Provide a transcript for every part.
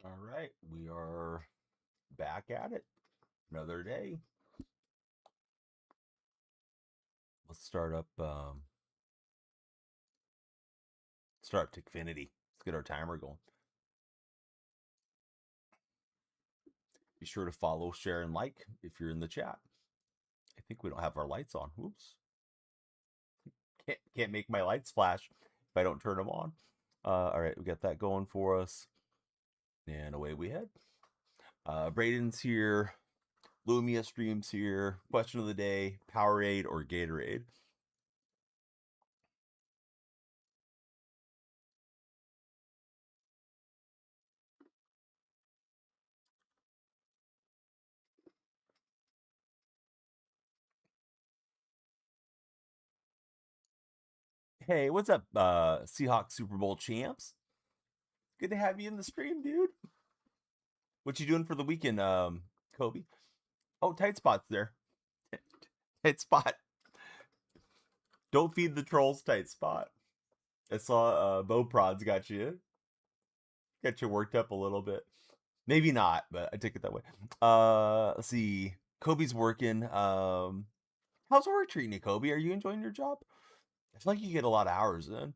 All right, we are back at it. Another day. Let's start up Tickfinity. Let's get our timer going. Be sure to follow, share, and like if you're in the chat. I think we don't have our lights on. Whoops. Can't make my lights flash if I don't turn them on. All right, we got that going for us. And away we head. Braden's here. Lumia streams here. Question of the day: Powerade or Gatorade? Hey, what's up, Seahawks Super Bowl champs? Good to have you in the stream, dude. What you doing for the weekend, Kobe? Oh, tight spot's there. Tight spot. Don't feed the trolls, tight spot. I saw Bo Prods got you worked up a little bit. Maybe not, but I take it that way. Let's see. Kobe's working. How's work treating you, Kobe? Are you enjoying your job? I feel like you get a lot of hours in.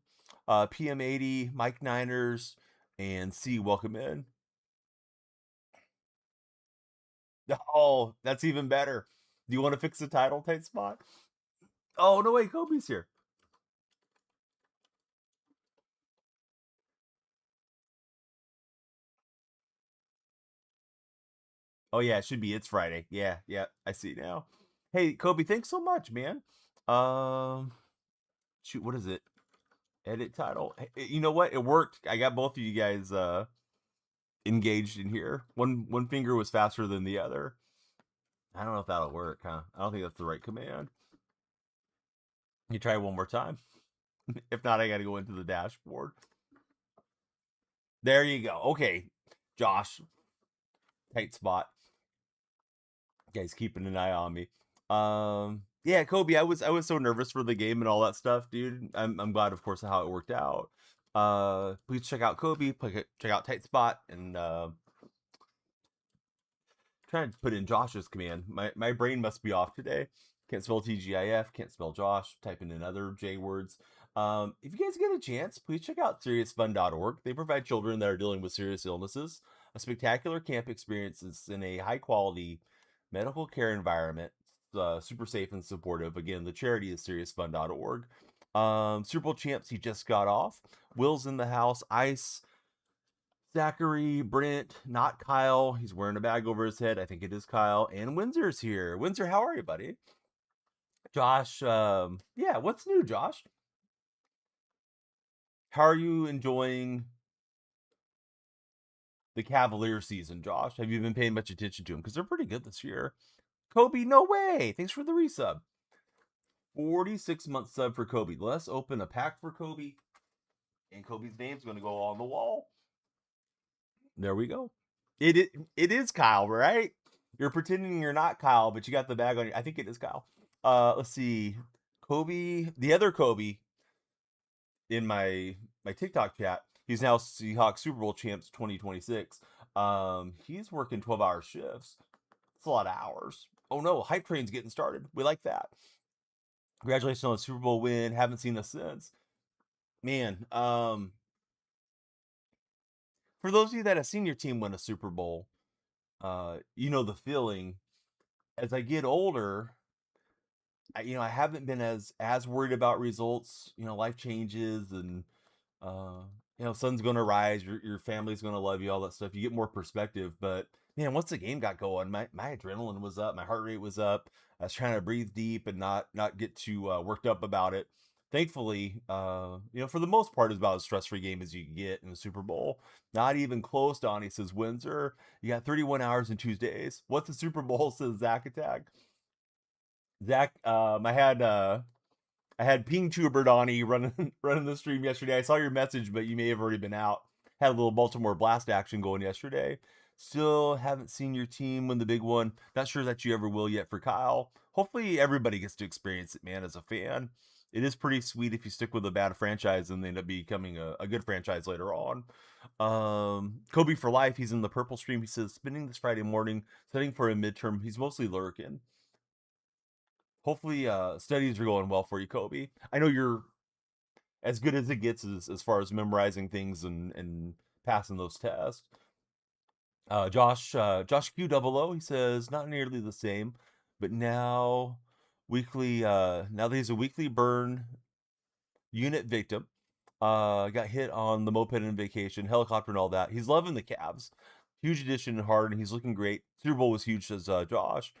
PM80, Mike Niners, and C, welcome in. Oh, that's even better. Do you want to fix the title, tight spot? Oh, no way, Kobe's here. Oh yeah, it should be. It's Friday. Yeah, yeah, I see now. Hey, Kobe, thanks so much, man. Um, shoot, what is it? Edit title. You know what? It worked. I got both of you guys engaged in here. One finger was faster than the other. I don't know if that'll work, huh? I don't think that's the right command. You try one more time. If not, I got to go into the dashboard. There you go. Okay, Josh, tight spot. Guys keeping an eye on me. Yeah, Kobe, I was so nervous for the game and all that stuff, dude. I'm glad, of course, how it worked out. Please check out Kobe, check out Tight Spot, and trying to put in Josh's command. My brain must be off today. Can't spell TGIF, can't spell Josh, typing in other J words. If you guys get a chance, please check out seriousfun.org. They provide children that are dealing with serious illnesses a spectacular camp experiences in a high quality medical care environment, super safe and supportive. Again, the charity is seriousfun.org. Super Bowl champs, he just got off. Will's in the house. Ice, Zachary, Brent, not Kyle. He's wearing a bag over his head. I think it is Kyle. And Windsor's here. Windsor, how are you, buddy? Josh, yeah, what's new, Josh? How are you enjoying the Cavalier season, Josh? Have you been paying much attention to them? Because they're pretty good this year. Kobe, no way. Thanks for the resub. 46-month sub for Kobe. Let's open a pack for Kobe. And Kobe's name's going to go on the wall. There we go. It is Kyle, right? You're pretending you're not Kyle, but you got the bag on you. I think it is Kyle. Let's see. Kobe, the other Kobe in my TikTok chat, he's now Seahawks Super Bowl champs 2026. He's working 12-hour shifts. It's a lot of hours. Oh no, hype train's getting started. We like that. Congratulations on the Super Bowl win. Haven't seen us since. Man, for those of you that have seen your team win a Super Bowl, you know the feeling. As I get older, I haven't been as worried about results. Life changes, and sun's gonna rise. Your family's gonna love you, all that stuff. You get more perspective. But man, once the game got going, my adrenaline was up, my heart rate was up. I was trying to breathe deep and not get too worked up about it. Thankfully, for the most part, it's about as stress-free game as you can get in the Super Bowl. Not even close, Donnie says Windsor. You got 31 hours and 2 days. What's the Super Bowl, says Zach Attack. Zach, I had Ping Tuber Donnie running running the stream yesterday. I saw your message, but you may have already been out. Had a little Baltimore Blast action going yesterday. Still haven't seen your team win the big one. Not sure that you ever will yet for Kyle. Hopefully everybody gets to experience it, man, as a fan. it is pretty sweet if you stick with a bad franchise and they end up becoming a good franchise later on. Kobe for life. He's in the purple stream. He says, spending this Friday morning, studying for a midterm. He's mostly lurking. Hopefully, studies are going well for you, Kobe. I know you're as good as it gets as far as memorizing things and passing those tests. Josh Q00, he says, not nearly the same, but now that he's a weekly burn unit victim. Got hit on the moped in vacation, helicopter and all that. He's loving the Cavs. Huge addition in Harden. He's looking great. Super Bowl was huge, says Josh.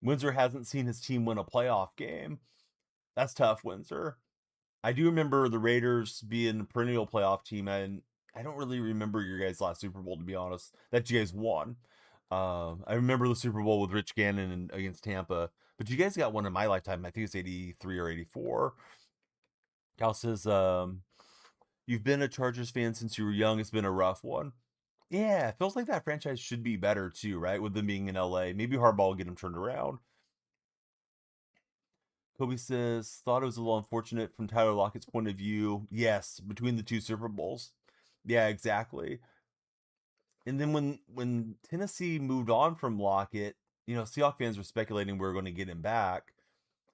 Windsor hasn't seen his team win a playoff game. That's tough, Windsor. I do remember the Raiders being a perennial playoff team, and I don't really remember your guys' last Super Bowl, to be honest, that you guys won. I remember the Super Bowl with Rich Gannon against Tampa, but you guys got one in my lifetime. I think it's 83 or 84. Cal says, you've been a Chargers fan since you were young. It's been a rough one. Yeah, it feels like that franchise should be better too, right? With them being in LA. Maybe Harbaugh will get them turned around. Kobe says, thought it was a little unfortunate from Tyler Lockett's point of view. Yes, between the two Super Bowls. Yeah, exactly. And then when Tennessee moved on from Lockett, Seahawks fans were speculating we were going to get him back,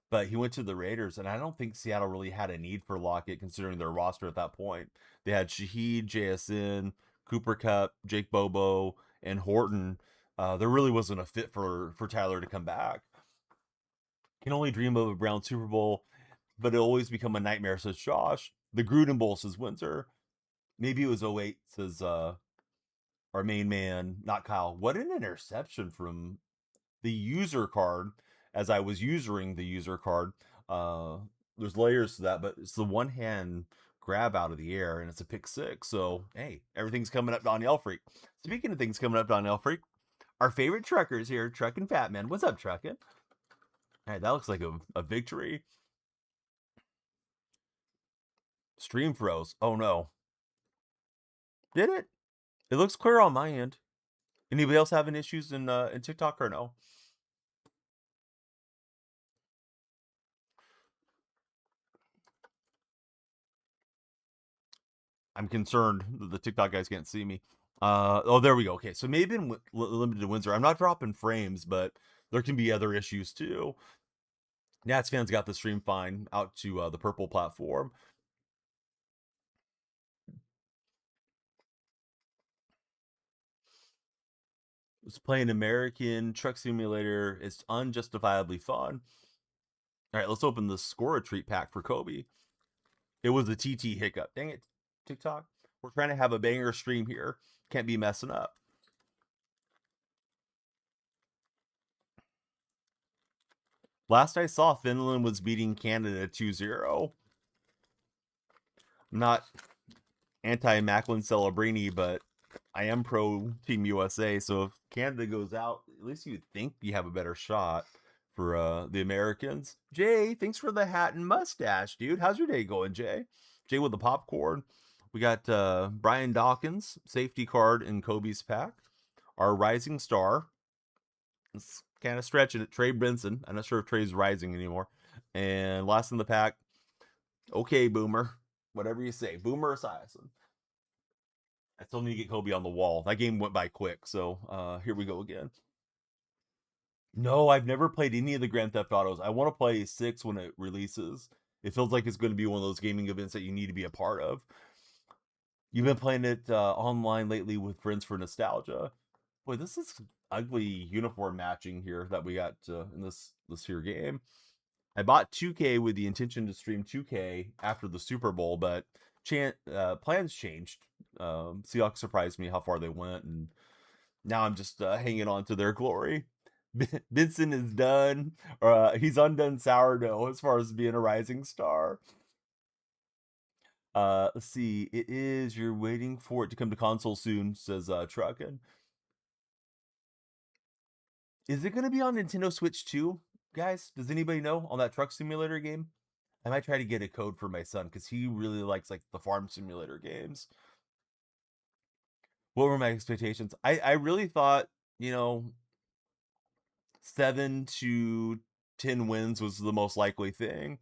but he went to the Raiders, and I don't think Seattle really had a need for Lockett considering their roster at that point. They had Shaheed, JSN, Cooper Cup, Jake Bobo, and Horton. There really wasn't a fit for Tyler to come back. Can only dream of a Brown Super Bowl, but it'll always become a nightmare, says Josh. The Gruden Bowl, says Windsor. Maybe it was '08, says our main man, not Kyle. What an interception from the user card as I was using the user card. Uh, there's layers to that, but it's the one hand grab out of the air and it's a pick six. So, hey, everything's coming up Danielle Freak. Speaking of things coming up Danielle Freak, our favorite truckers here, Truck and Fat Man. What's up, Truckin'? All right, that looks like a victory. Stream froze. Oh no. Did it? It looks clear on my end. Anybody else having issues in TikTok or no? I'm concerned that the TikTok guys can't see me. Oh, there we go. Okay, so maybe in limited to Windsor, I'm not dropping frames, but there can be other issues too. Nats fans got the stream fine out to the purple platform. It's playing American Truck Simulator. It's unjustifiably fun. All right, let's open the score a treat pack for Kobe. It was a TT hiccup. Dang it, TikTok. We're trying to have a banger stream here. Can't be messing up. Last I saw, Finland was beating Canada 2-0. I'm not anti Macklin Celebrini, but I am pro Team USA. So if Canada goes out, at least you think you have a better shot for the Americans. Jay, thanks for the hat and mustache, dude. How's your day going, Jay? Jay with the popcorn. We got Brian Dawkins, safety card in Kobe's pack. Our rising star. It's kind of stretching it. Trey Benson. I'm not sure if Trey's rising anymore. And last in the pack, okay, Boomer. Whatever you say. Boomer Esiason. I still need to get Kobe on the wall. That game went by quick, so here we go again. No, I've never played any of the Grand Theft Autos. I want to play 6 when it releases. It feels like it's going to be one of those gaming events that you need to be a part of. You've been playing it online lately with friends for nostalgia. Boy, this is ugly uniform matching here that we got in this here game. I bought 2K with the intention to stream 2K after the Super Bowl, but plans changed. Seahawks surprised me how far they went, and now I'm just hanging on to their glory. Benson is done, or he's undone sourdough as far as being a rising star. Let's see. It is you're waiting for it to come to console soon, says Truckin. Is it going to be on Nintendo Switch too, guys? Does anybody know on that truck simulator game? I might try to get a code for my son because he really likes like the farm simulator games. What were my expectations? I really thought, 7 to 10 wins was the most likely thing.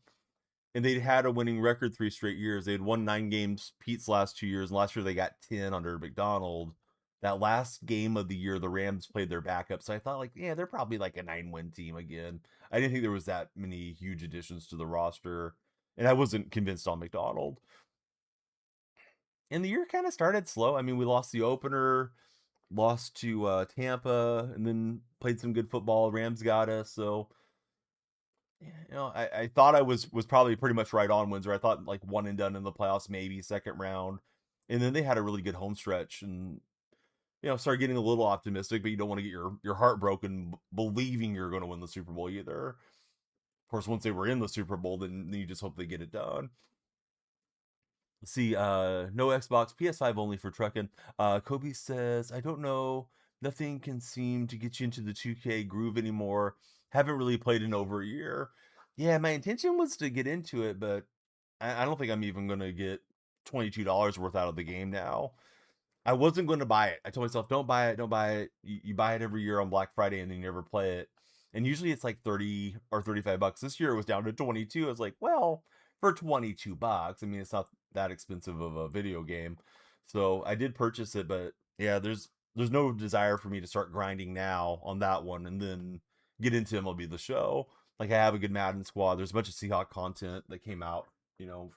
And they'd had a winning record 3 straight years. They'd won 9 games Pete's last 2 years, and last year they got 10 under McDonald. That last game of the year, the Rams played their backup, so I thought like, yeah, they're probably like a 9-win team again. I didn't think there was that many huge additions to the roster, and I wasn't convinced on McDonald. And the year kind of started slow. I mean, we lost the opener, lost to Tampa, and then played some good football. Rams got us, so I thought I was probably pretty much right on Windsor. I thought like one and done in the playoffs, maybe second round, and then they had a really good home stretch, and started getting a little optimistic. But you don't want to get your heart broken believing you're going to win the Super Bowl either. Of course, once they were in the Super Bowl, then you just hope they get it done. Let's see, no Xbox, PS5 only for trucking. Kobe says, I don't know, nothing can seem to get you into the 2K groove anymore. Haven't really played in over a year. Yeah, my intention was to get into it, but I don't think I'm even gonna get $22 worth out of the game now. I wasn't going to buy it. I told myself, don't buy it, don't buy it. You buy it every year on Black Friday and then you never play it. And usually it's like 30 or $35. This year it was down to 22. I was like, well, for $22, I mean, it's not that expensive of a video game. So I did purchase it, but yeah, there's no desire for me to start grinding now on that one and then get into MLB The Show. Like I have a good Madden squad. There's a bunch of Seahawk content that came out,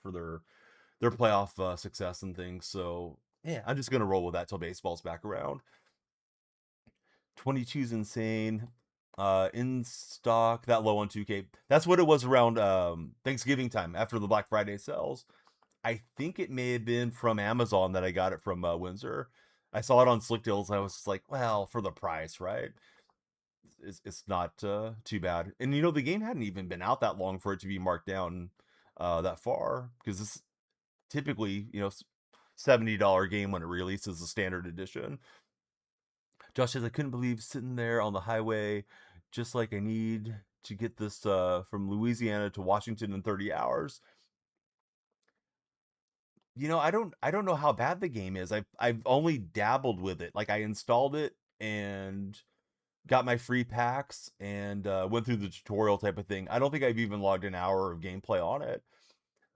for their playoff success and things. So yeah, I'm just gonna roll with that till baseball's back around. 22 is insane. In stock, that low on 2K. That's what it was around Thanksgiving time after the Black Friday sales. I think it may have been from Amazon that I got it from Windsor. I saw it on Slick Deals. I was just like, well, for the price, right? It's not too bad. And the game hadn't even been out that long for it to be marked down that far because this typically, $70 game when it releases the standard edition. Josh says, I couldn't believe sitting there on the highway just like I need to get this from Louisiana to Washington in 30 hours. I don't know how bad the game is. I've only dabbled with it. Like I installed it and got my free packs and went through the tutorial type of thing. I don't think I've even logged an hour of gameplay on it.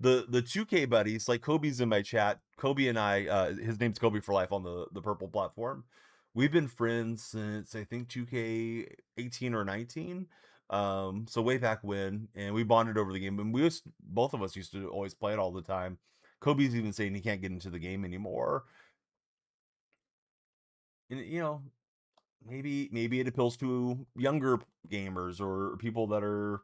The 2K buddies, like Kobe's in my chat. Kobe and I, his name's Kobe for life on the purple platform. We've been friends since I think 2K 18 or 19. So way back when, and we bonded over the game. And both of us used to always play it all the time. Kobe's even saying he can't get into the game anymore. And maybe it appeals to younger gamers or people that are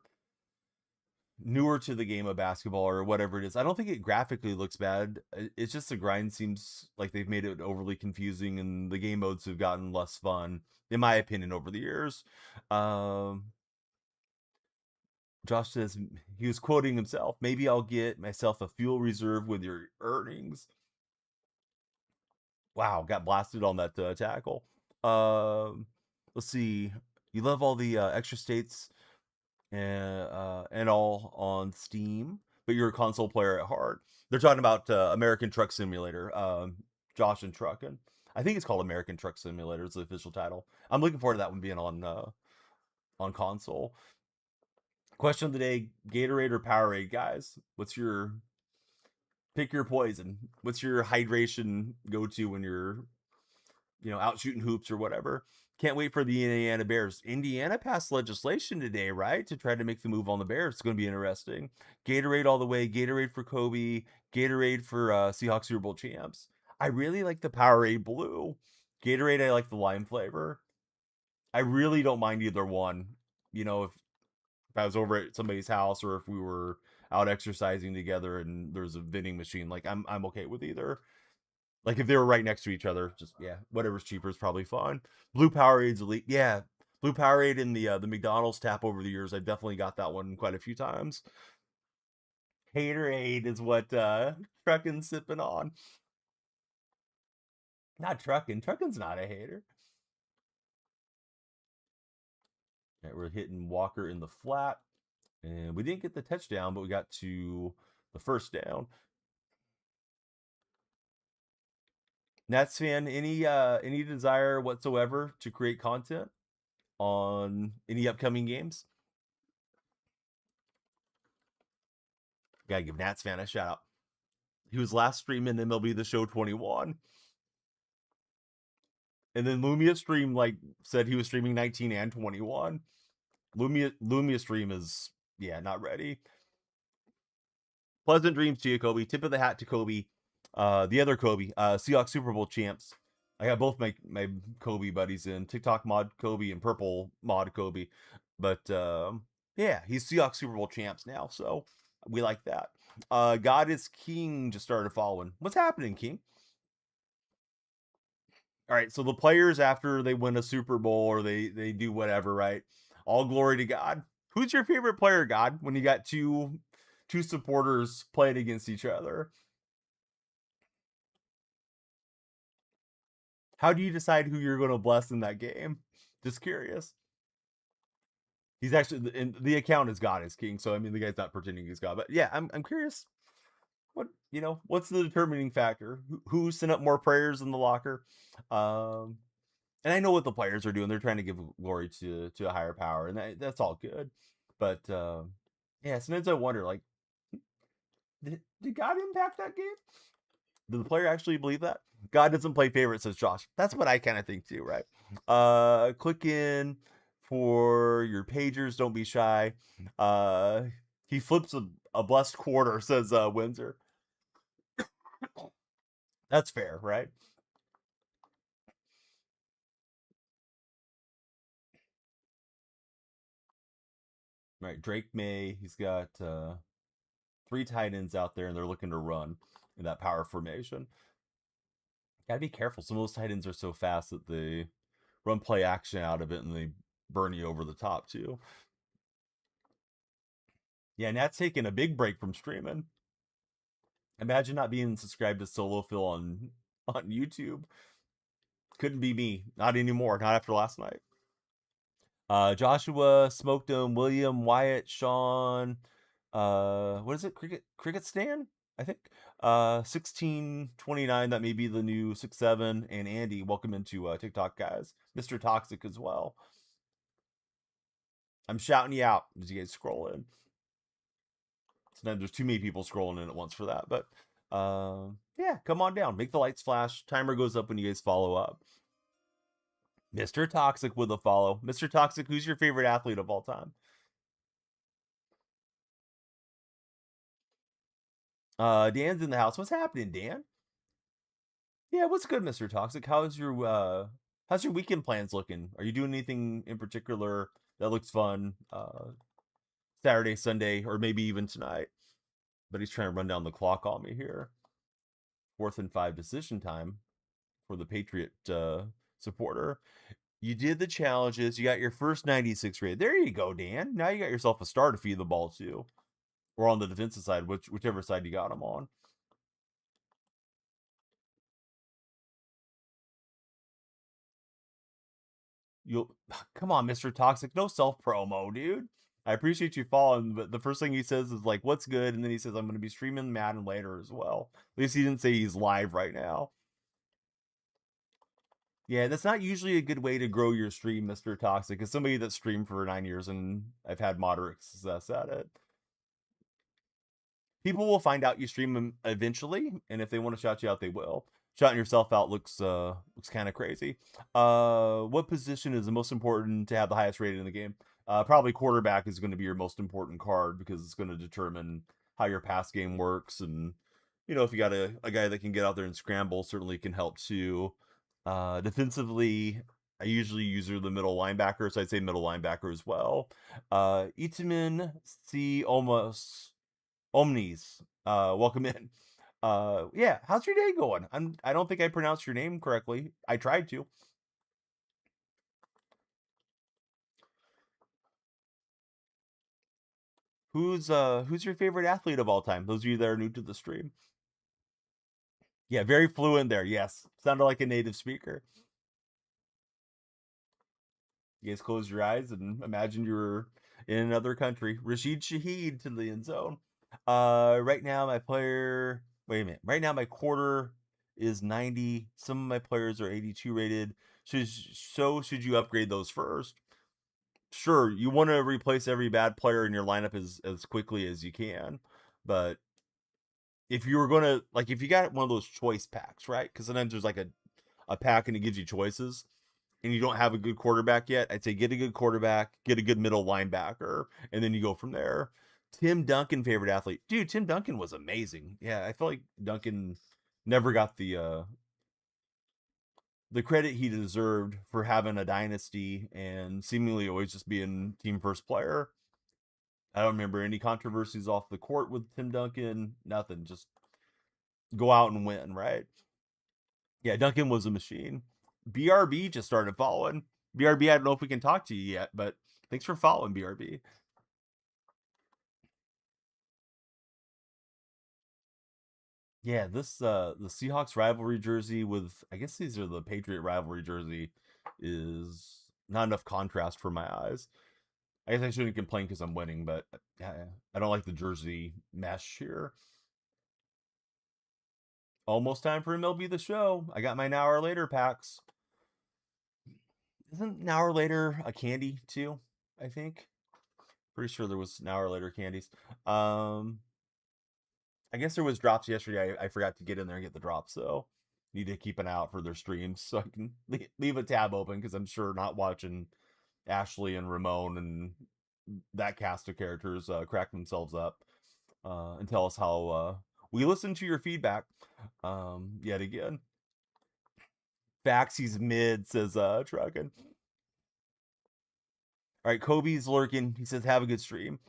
newer to the game of basketball or whatever it is. I don't think it graphically looks bad. It's just the grind seems like they've made it overly confusing and the game modes have gotten less fun, in my opinion, over the years. Um, Josh says he was quoting himself. Maybe I'll get myself a fuel reserve with your earnings. Wow, got blasted on that tackle. Um, let's see. You love all the extra states and all on Steam, but you're a console player at heart. They're talking about American Truck Simulator, Josh and Truckin'. I think it's called American Truck Simulator. Is the official title. I'm looking forward to that one being on console. Question of the day: Gatorade or Powerade, guys? What's your pick your poison? What's your hydration go to when you're out shooting hoops or whatever? Can't wait for the Indiana Bears. Indiana passed legislation today, right, to try to make the move on the Bears. It's going to be interesting. Gatorade all the way. Gatorade for Kobe. Gatorade for Seahawks Super Bowl champs. I really like the Powerade Blue. Gatorade, I like the lime flavor. I really don't mind either one. If I was over at somebody's house or if we were out exercising together and there's a vending machine, like I'm okay with either. Like if they were right next to each other, just yeah, whatever's cheaper is probably fine. Blue Powerade's elite, yeah. Blue Powerade in the McDonald's tap over the years, I've definitely got that one quite a few times. Haterade is what Truckin's sipping on. Not Truckin. Truckin's not a hater. All right, we're hitting Walker in the flat, and we didn't get the touchdown, but we got to the first down. Nats fan, any desire whatsoever to create content on any upcoming games? Gotta give Nats fan a shout out. He was last streaming MLB The Show 21. And then Lumia Stream like said he was streaming 19 and 21. Lumia Stream is not ready. Pleasant dreams to you, Kobe. Tip of the hat to Kobe. The other Kobe, Seahawks Super Bowl champs. I got both my Kobe buddies in TikTok mod Kobe and Purple mod Kobe, but he's Seahawks Super Bowl champs now, so we like that. God is King just started following. What's happening, King? All right, so the players after they win a Super Bowl or they do whatever, right? All glory to God. Who's your favorite player, God? When you got two supporters playing against each other, how do you decide who you're going to bless in that game? Just curious. He's actually in the account is God is King, so I mean the guy's not pretending he's God, but yeah, I'm curious. What's the determining factor? Who sent up more prayers in the locker? Um, and I know what the players are doing. They're trying to give glory to a higher power, and that's all good. But sometimes I wonder, like, did God impact that game? Did the player actually believe that? God doesn't play favorites, says Josh. That's what I kind of think too, right? Click in for your pagers. Don't be shy. He flips a blessed quarter, says Windsor. That's fair, right? Right. Drake May, he's got 3 tight ends out there, and they're looking to run in that power formation. Gotta be careful. Some of those tight ends are so fast that they run play action out of it, and they burn you over the top too. Yeah, Nat's taking a big break from streaming. Imagine not being subscribed to Solo Phil on YouTube. Couldn't be me. Not anymore. Not after last night. Joshua, Smokedome, William, Wyatt, Sean. What is it? Cricket Stan? I think. 1629. That may be the new 6-7. And Andy, welcome into TikTok, guys. Mr. Toxic as well. I'm shouting you out as you guys scroll in. Sometimes there's too many people scrolling in at once for that, but come on down. Make the lights flash. Timer goes up when you guys follow up. Mr. Toxic with a follow. Mr. Toxic, who's your favorite athlete of all time? Dan's in the house. What's happening, Dan? Yeah, what's good, Mr. Toxic? How's your weekend plans looking? Are you doing anything in particular that looks fun? Saturday, Sunday, or maybe even tonight? But he's trying to run down the clock on me here. 4th and 5 decision time for the Patriot supporter. You did the challenges. You got your first 96 rated. There you go, Dan. Now you got yourself a star to feed the ball to. Or on the defensive side, whichever side you got him on. You'll come on, Mr. Toxic. No self promo, dude. I appreciate you following, but the first thing he says is like, "What's good?" And then he says, "I'm going to be streaming Madden later as well." At least he didn't say he's live right now. Yeah, that's not usually a good way to grow your stream, Mr. Toxic. As somebody that streamed for 9 years and I've had moderate success at it. People will find out you stream them eventually, and if they want to shout you out, they will. Shouting yourself out looks kind of crazy. What position is the most important to have the highest rating in the game? Probably quarterback is going to be your most important card because it's going to determine how your pass game works, and if you got a guy that can get out there and scramble, certainly can help too. Defensively, I usually use the middle linebacker, so I'd say middle linebacker as well. Itamin C almost Omnis, welcome in. How's your day going? I don't think I pronounced your name correctly. I tried to. Who's your favorite athlete of all time? Those of you that are new to the stream. Yeah, very fluent there. Yes, sounded like a native speaker. You guys close your eyes and imagine you're in another country. Rashid Shaheed to the end zone. Right now my player. Wait a minute. Right now my quarter is 90. Some of my players are 82 rated. Should you upgrade those first? Sure, you want to replace every bad player in your lineup as quickly as you can, But if you were gonna like, if you got one of those choice packs, right? Because sometimes there's like a pack and it gives you choices, and you don't have a good quarterback yet. I'd say get a good quarterback, get a good middle linebacker, and then you go from there. Tim Duncan, favorite athlete, dude. Tim Duncan was amazing. Yeah, I feel like Duncan never got the credit he deserved for having a dynasty and seemingly always just being team first player. I don't remember any controversies off the court with Tim Duncan. Nothing. Just go out and win, right? Yeah, Duncan was a machine. BRB just started following. BRB, I don't know if we can talk to you yet, but thanks for following, BRB. Yeah, this the Seahawks rivalry jersey with, I guess these are the Patriot rivalry jersey, is not enough contrast for my eyes. I guess I shouldn't complain because I'm winning, but I don't like the jersey mesh here. Almost time for MLB the Show. I got my Now or Later packs. Isn't Now or Later a candy too? I think. Pretty sure there was Now or Later candies. Um, I guess there was drops yesterday. I forgot to get in there and get the drops, so need to keep an eye out for their streams so I can leave a tab open because I'm sure not watching Ashley and Ramon and that cast of characters crack themselves up and tell us how we listen to your feedback yet again. Faxy's mid, says Truckin'. All right, Kobe's lurking. He says, have a good stream.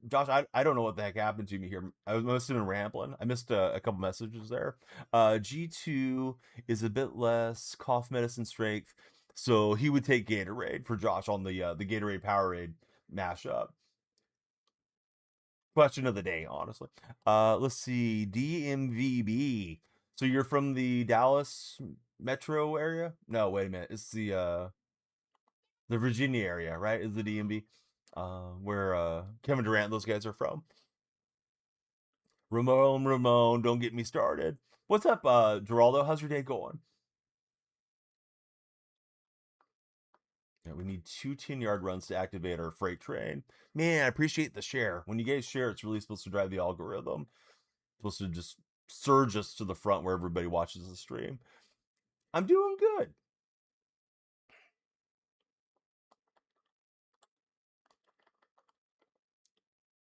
Josh, I don't know what the heck happened to me here. I must have been rambling. I missed a couple messages there. G2 is a bit less cough medicine strength, so he would take Gatorade for Josh on the Gatorade Powerade mashup. Question of the day, honestly. Let's see. DMVB. So you're from the Dallas metro area? No, wait a minute. It's the Virginia area, right? Is the DMV, where Kevin Durant and those guys are from. Ramon, don't get me started. What's up, Geraldo? How's your day going? Yeah, we need two 10-yard runs to activate our freight train. Man, I appreciate the share. When you guys share, it's really supposed to drive the algorithm. It's supposed to just surge us to the front where everybody watches the stream. I'm doing good.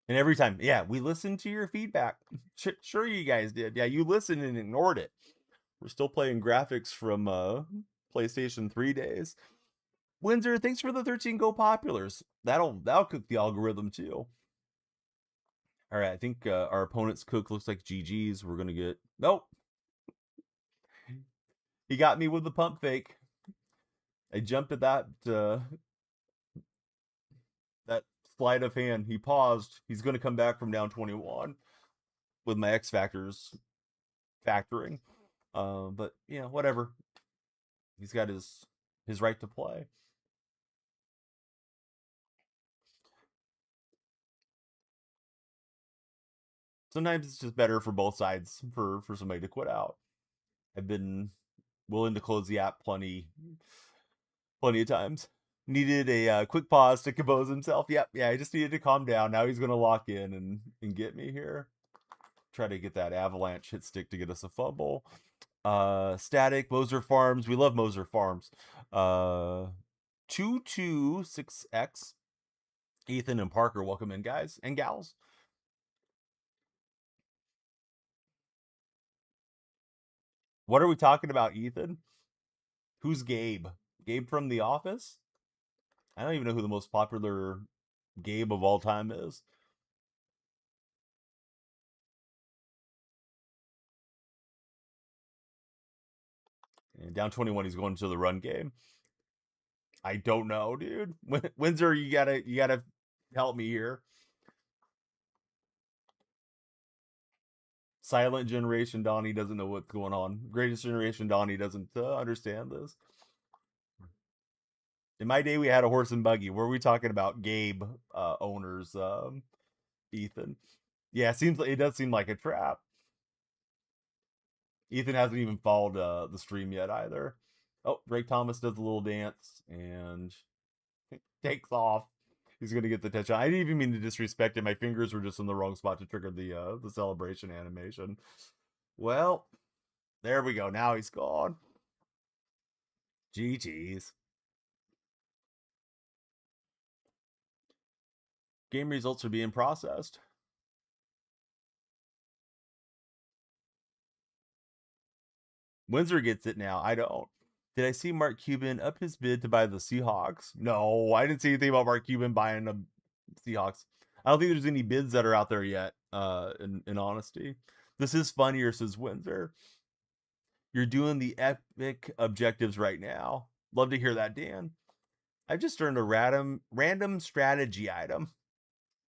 And every time, yeah, we listened to your feedback. Sure, you guys did. Yeah, you listened and ignored it. We're still playing graphics from PlayStation 3 days. Windsor, thanks for the 13 Go Populars. That'll cook the algorithm too. All right, I think our opponent's cook looks like GG's. We're gonna get nope. He got me with the pump fake. I jumped at that sleight of hand. He paused. He's gonna come back from down 21 with my X factors factoring. But you know, whatever. He's got his right to play. Sometimes it's just better for both sides for somebody to quit out. I've been willing to close the app plenty of times. Needed a quick pause to compose himself. Yep, yeah, I just needed to calm down. Now he's gonna lock in and get me here. Try to get that avalanche hit stick to get us a fumble. Static Moser Farms. We love Moser Farms. 226X. Ethan and Parker, welcome in, guys and gals. What are we talking about, Ethan? Who's Gabe? Gabe from The Office? I don't even know who the most popular Gabe of all time is. And down 21, he's going to the run game. I don't know, dude. Windsor, you gotta help me here. Silent Generation Donnie doesn't know what's going on. Greatest Generation Donnie doesn't understand this. In my day, we had a horse and buggy. Were we talking about Gabe owners, Ethan? Yeah, it does seem like a trap. Ethan hasn't even followed the stream yet either. Oh, Drake Thomas does a little dance and takes off. He's gonna get the touchdown. I didn't even mean to disrespect him. My fingers were just in the wrong spot to trigger the celebration animation. Well, there we go. Now he's gone. GG's. Game results are being processed. Windsor gets it now. I don't. Did I see Mark Cuban up his bid to buy the Seahawks? No, I didn't see anything about Mark Cuban buying the Seahawks. I don't think there's any bids that are out there yet, in honesty. This is funnier, says Windsor. You're doing the epic objectives right now. Love to hear that, Dan. I just earned a random strategy item.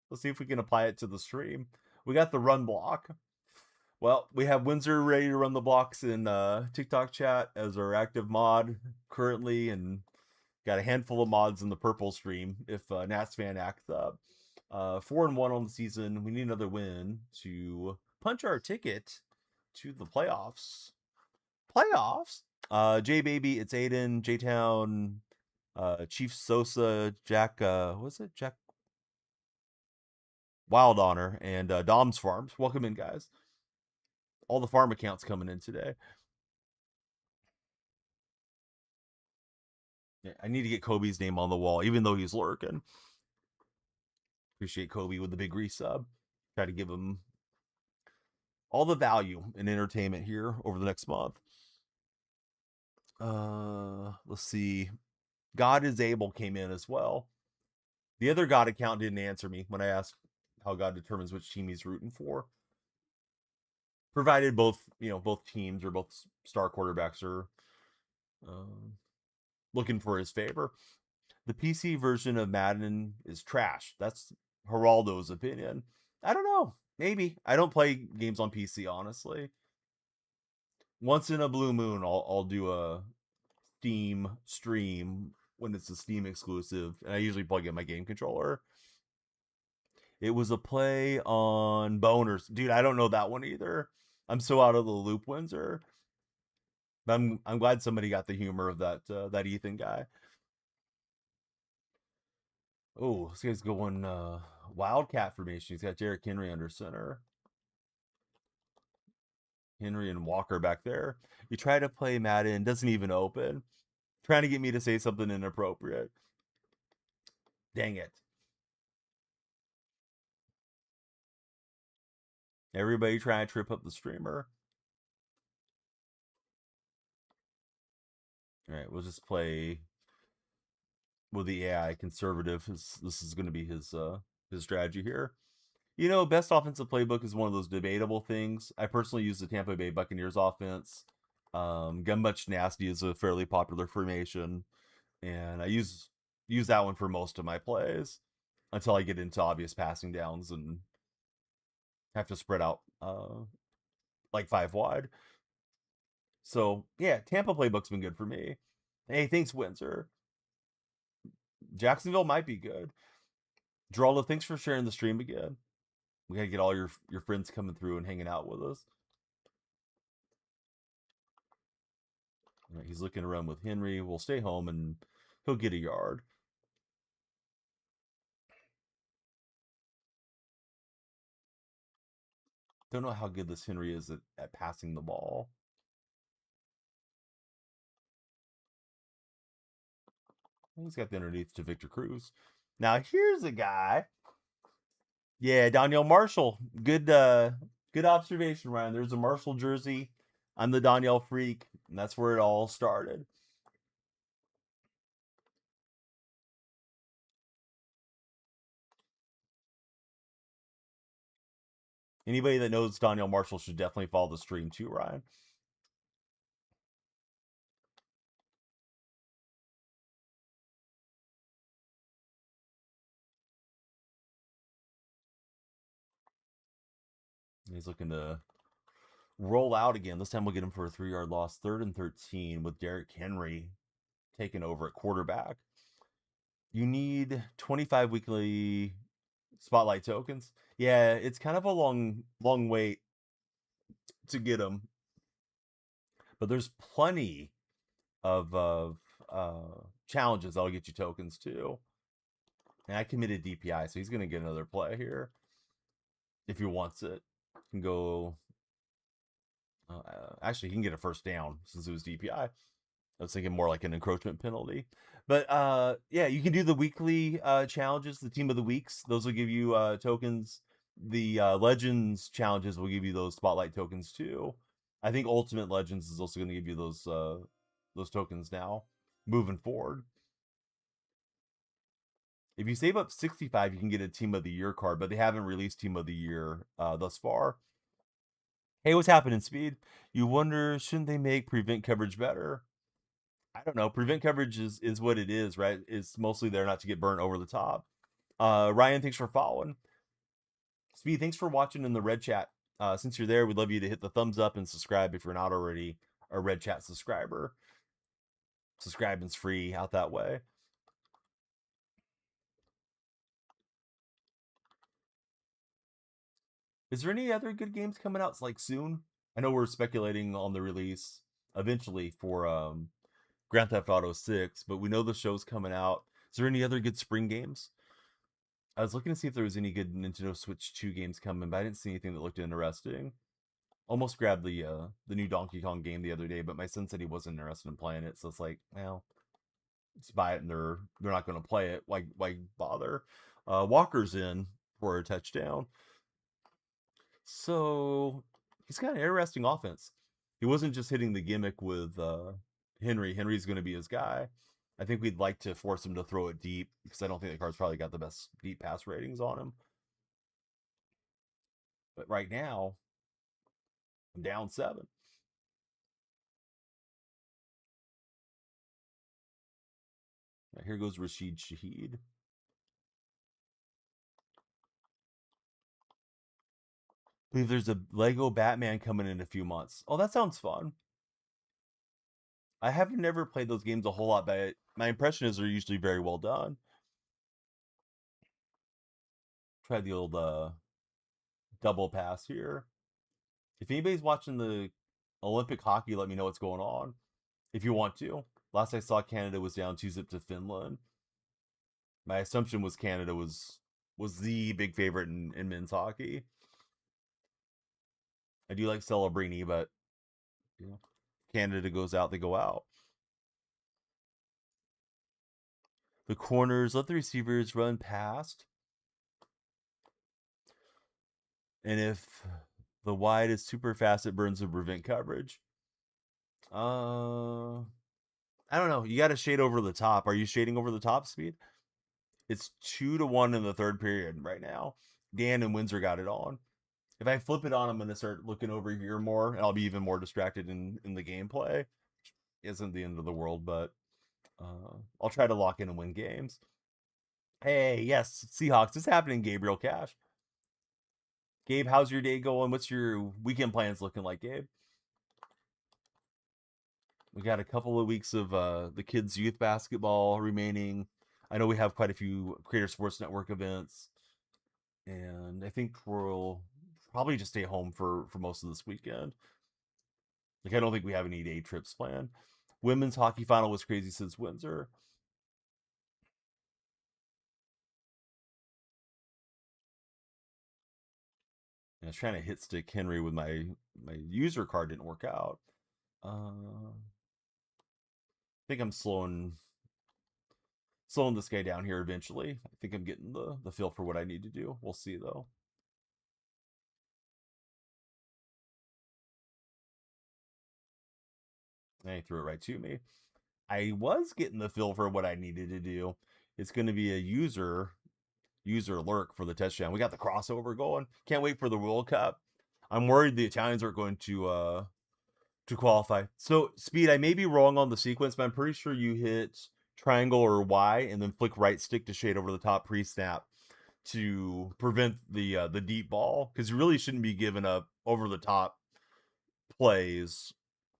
Let's see if we can apply it to the stream. We got the run block. Well, we have Windsor ready to run the blocks in TikTok chat as our active mod currently, and got a handful of mods in the purple stream if Nats fan acts up. 4-1 on the season. We need another win to punch our ticket to the playoffs. J Baby, it's Aiden, J Town, Chief Sosa, Jack, what's it? Jack Wild Honor, and Dom's Farms. Welcome in, guys. All the farm accounts coming in today. Yeah, I need to get Kobe's name on the wall, even though he's lurking. Appreciate Kobe with the big resub. Try to give him all the value and entertainment here over the next month. Let's see. God is Able came in as well. The other God account didn't answer me when I asked how God determines which team he's rooting for. Provided both teams or both star quarterbacks are looking for his favor. The PC version of Madden is trash. That's Geraldo's opinion. I don't know. Maybe. I don't play games on PC, honestly. Once in a blue moon, I'll do a Steam stream when it's a Steam exclusive, and I usually plug in my game controller. It was a play on Boners. Dude, I don't know that one either. I'm so out of the loop, Windsor. I'm glad somebody got the humor of that Ethan guy. Oh, this guy's going Wildcat formation. He's got Derrick Henry under center. Henry and Walker back there. You try to play Madden, doesn't even open. Trying to get me to say something inappropriate. Dang it. Everybody trying to trip up the streamer. All right, we'll just play with the AI conservative. This is going to be his strategy here. Best offensive playbook is one of those debatable things. I personally use the Tampa Bay Buccaneers offense. Gun Much Nasty is a fairly popular formation, and I use that one for most of my plays until I get into obvious passing downs and have to spread out like 5 wide. So yeah, Tampa playbook's been good for me. Hey, thanks, Windsor. Jacksonville might be good. Geraldo, thanks for sharing the stream again. We gotta get all your friends coming through and hanging out with us. Right, he's looking around with Henry. We'll stay home and he'll get a yard. Don't know how good this Henry is at passing the ball. He's got the underneath to Victor Cruz. Now here's a guy. Yeah, Danielle Marshall. Good observation, Ryan. There's a Marshall jersey. I'm the Danielle freak, and that's where it all started. Anybody that knows Danielle Marshall should definitely follow the stream too, Ryan. He's looking to roll out again. This time we'll get him for a 3-yard loss. 3rd and 13 with Derrick Henry taking over at quarterback. You need 25 weekly spotlight tokens. Yeah, it's kind of a long wait to get them, but there's plenty of challenges that'll get you tokens too. And I committed DPI, so he's going to get another play here if he wants it. Can go. Actually, he can get a first down since it was DPI. I was thinking more like an encroachment penalty. But yeah, you can do the weekly challenges, the team of the weeks. Those will give you tokens. The legends challenges will give you those spotlight tokens too. I think Ultimate Legends is also going to give you those tokens now moving forward. If you save up 65, you can get a Team of the Year card, but they haven't released Team of the Year thus far. Hey, what's happening, Speed? You wonder, shouldn't they make prevent coverage better? I don't know. Prevent coverage is what it is, right? It's mostly there not to get burnt over the top. Ryan, thanks for following. Speed, thanks for watching in the red chat. Since you're there, we'd love you to hit the thumbs up and subscribe if you're not already a red chat subscriber. Subscribing's free out that way. Is there any other good games coming out like soon? I know we're speculating on the release eventually for Grand Theft Auto 6, but we know the show's coming out. Is there any other good spring games? I was looking to see if there was any good Nintendo Switch 2 games coming, but I didn't see anything that looked interesting. Almost grabbed the new Donkey Kong game the other day, but my son said he wasn't interested in playing it, so it's like, well, just buy it and they're not going to play it. Why bother? Walker's in for a touchdown. So he's got an interesting offense. He wasn't just hitting the gimmick with Henry. Henry's going to be his guy. I think we'd like to force him to throw it deep because I don't think the card's probably got the best deep pass ratings on him. But right now, I'm down 7. Now here goes Rashid Shaheed. I believe there's a Lego Batman coming in a few months. Oh, that sounds fun. I have never played those games a whole lot, but my impression is they're usually very well done. Try the old double pass here. If anybody's watching the Olympic hockey, let me know what's going on. If you want to. Last I saw, Canada was down 2-zip to Finland. My assumption was Canada was the big favorite in men's hockey. I do like Celebrini, but you know, Canada goes out, they go out. The corners, let the receivers run past. And if the wide is super fast, it burns the prevent coverage. I don't know. You got to shade over the top. Are you shading over the top, Speed? It's 2-1 in the third period right now. Dan and Windsor got it on. If I flip it on, I'm going to start looking over here more, and I'll be even more distracted in the gameplay. Isn't the end of the world, but I'll try to lock in and win games. Hey, yes, Seahawks. It's happening, Gabriel Cash. Gabe, how's your day going? What's your weekend plans looking like, Gabe? We got a couple of weeks of the kids' youth basketball remaining. I know we have quite a few Creator Sports Network events, and I think we'll probably just stay home for most of this weekend. Like, I don't think we have any day trips planned. Women's hockey final was crazy since Windsor. I was trying to hit stick Henry with my user card, didn't work out. I think I'm slowing this guy down here eventually. I think I'm getting the feel for what I need to do. We'll see though. And he threw it right to me. I was getting the feel for what I needed to do. It's going to be a user lurk for the touchdown. We got the crossover going. Can't wait for the World Cup. I'm worried the Italians aren't going to qualify. So Speed, I may be wrong on the sequence, but I'm pretty sure you hit triangle or Y and then flick right stick to shade over the top pre-snap to prevent the deep ball, because you really shouldn't be giving up over the top plays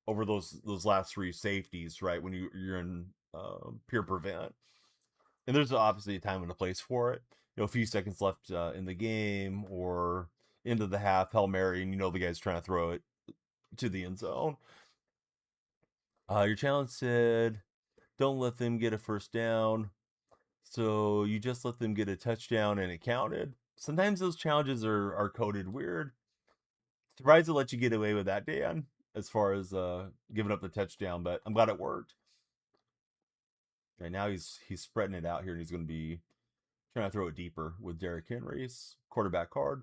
over those last 3 safeties, right? When you're in pure prevent, and there's obviously a time and a place for it. You know, a few seconds left in the game or into the half, Hail Mary, and you know the guy's trying to throw it to the end zone. Your challenge said, "Don't let them get a first down." So you just let them get a touchdown and it counted. Sometimes those challenges are coded weird. Surprised to let you get away with that, Dan, as far as giving up the touchdown, but I'm glad it worked. Right now he's spreading it out here and he's going to be trying to throw it deeper with Derrick Henry's quarterback card.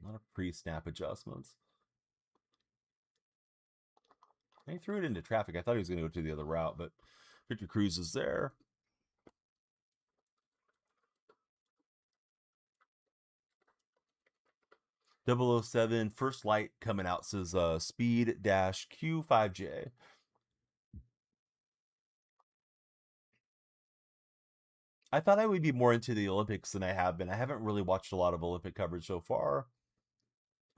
A lot of pre-snap adjustments. And he threw it into traffic. I thought he was going to go to the other route, but Victor Cruz is there. 007 first light coming out says speed dash Q5J. I thought I would be more into the Olympics than I have been. I haven't really watched a lot of Olympic coverage so far.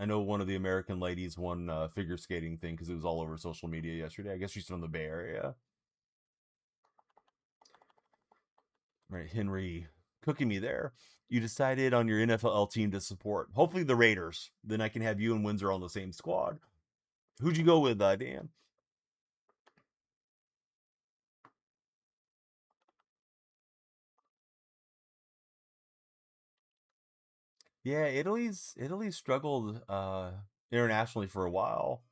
I know one of the American ladies won a figure skating thing because it was all over social media yesterday. I guess she's from the Bay Area. Right, Henry cooking me there. You decided on your NFL team to support. Hopefully the Raiders. Then I can have you and Windsor on the same squad. Who'd you go with, Dan? Yeah, Italy's struggled internationally for a while.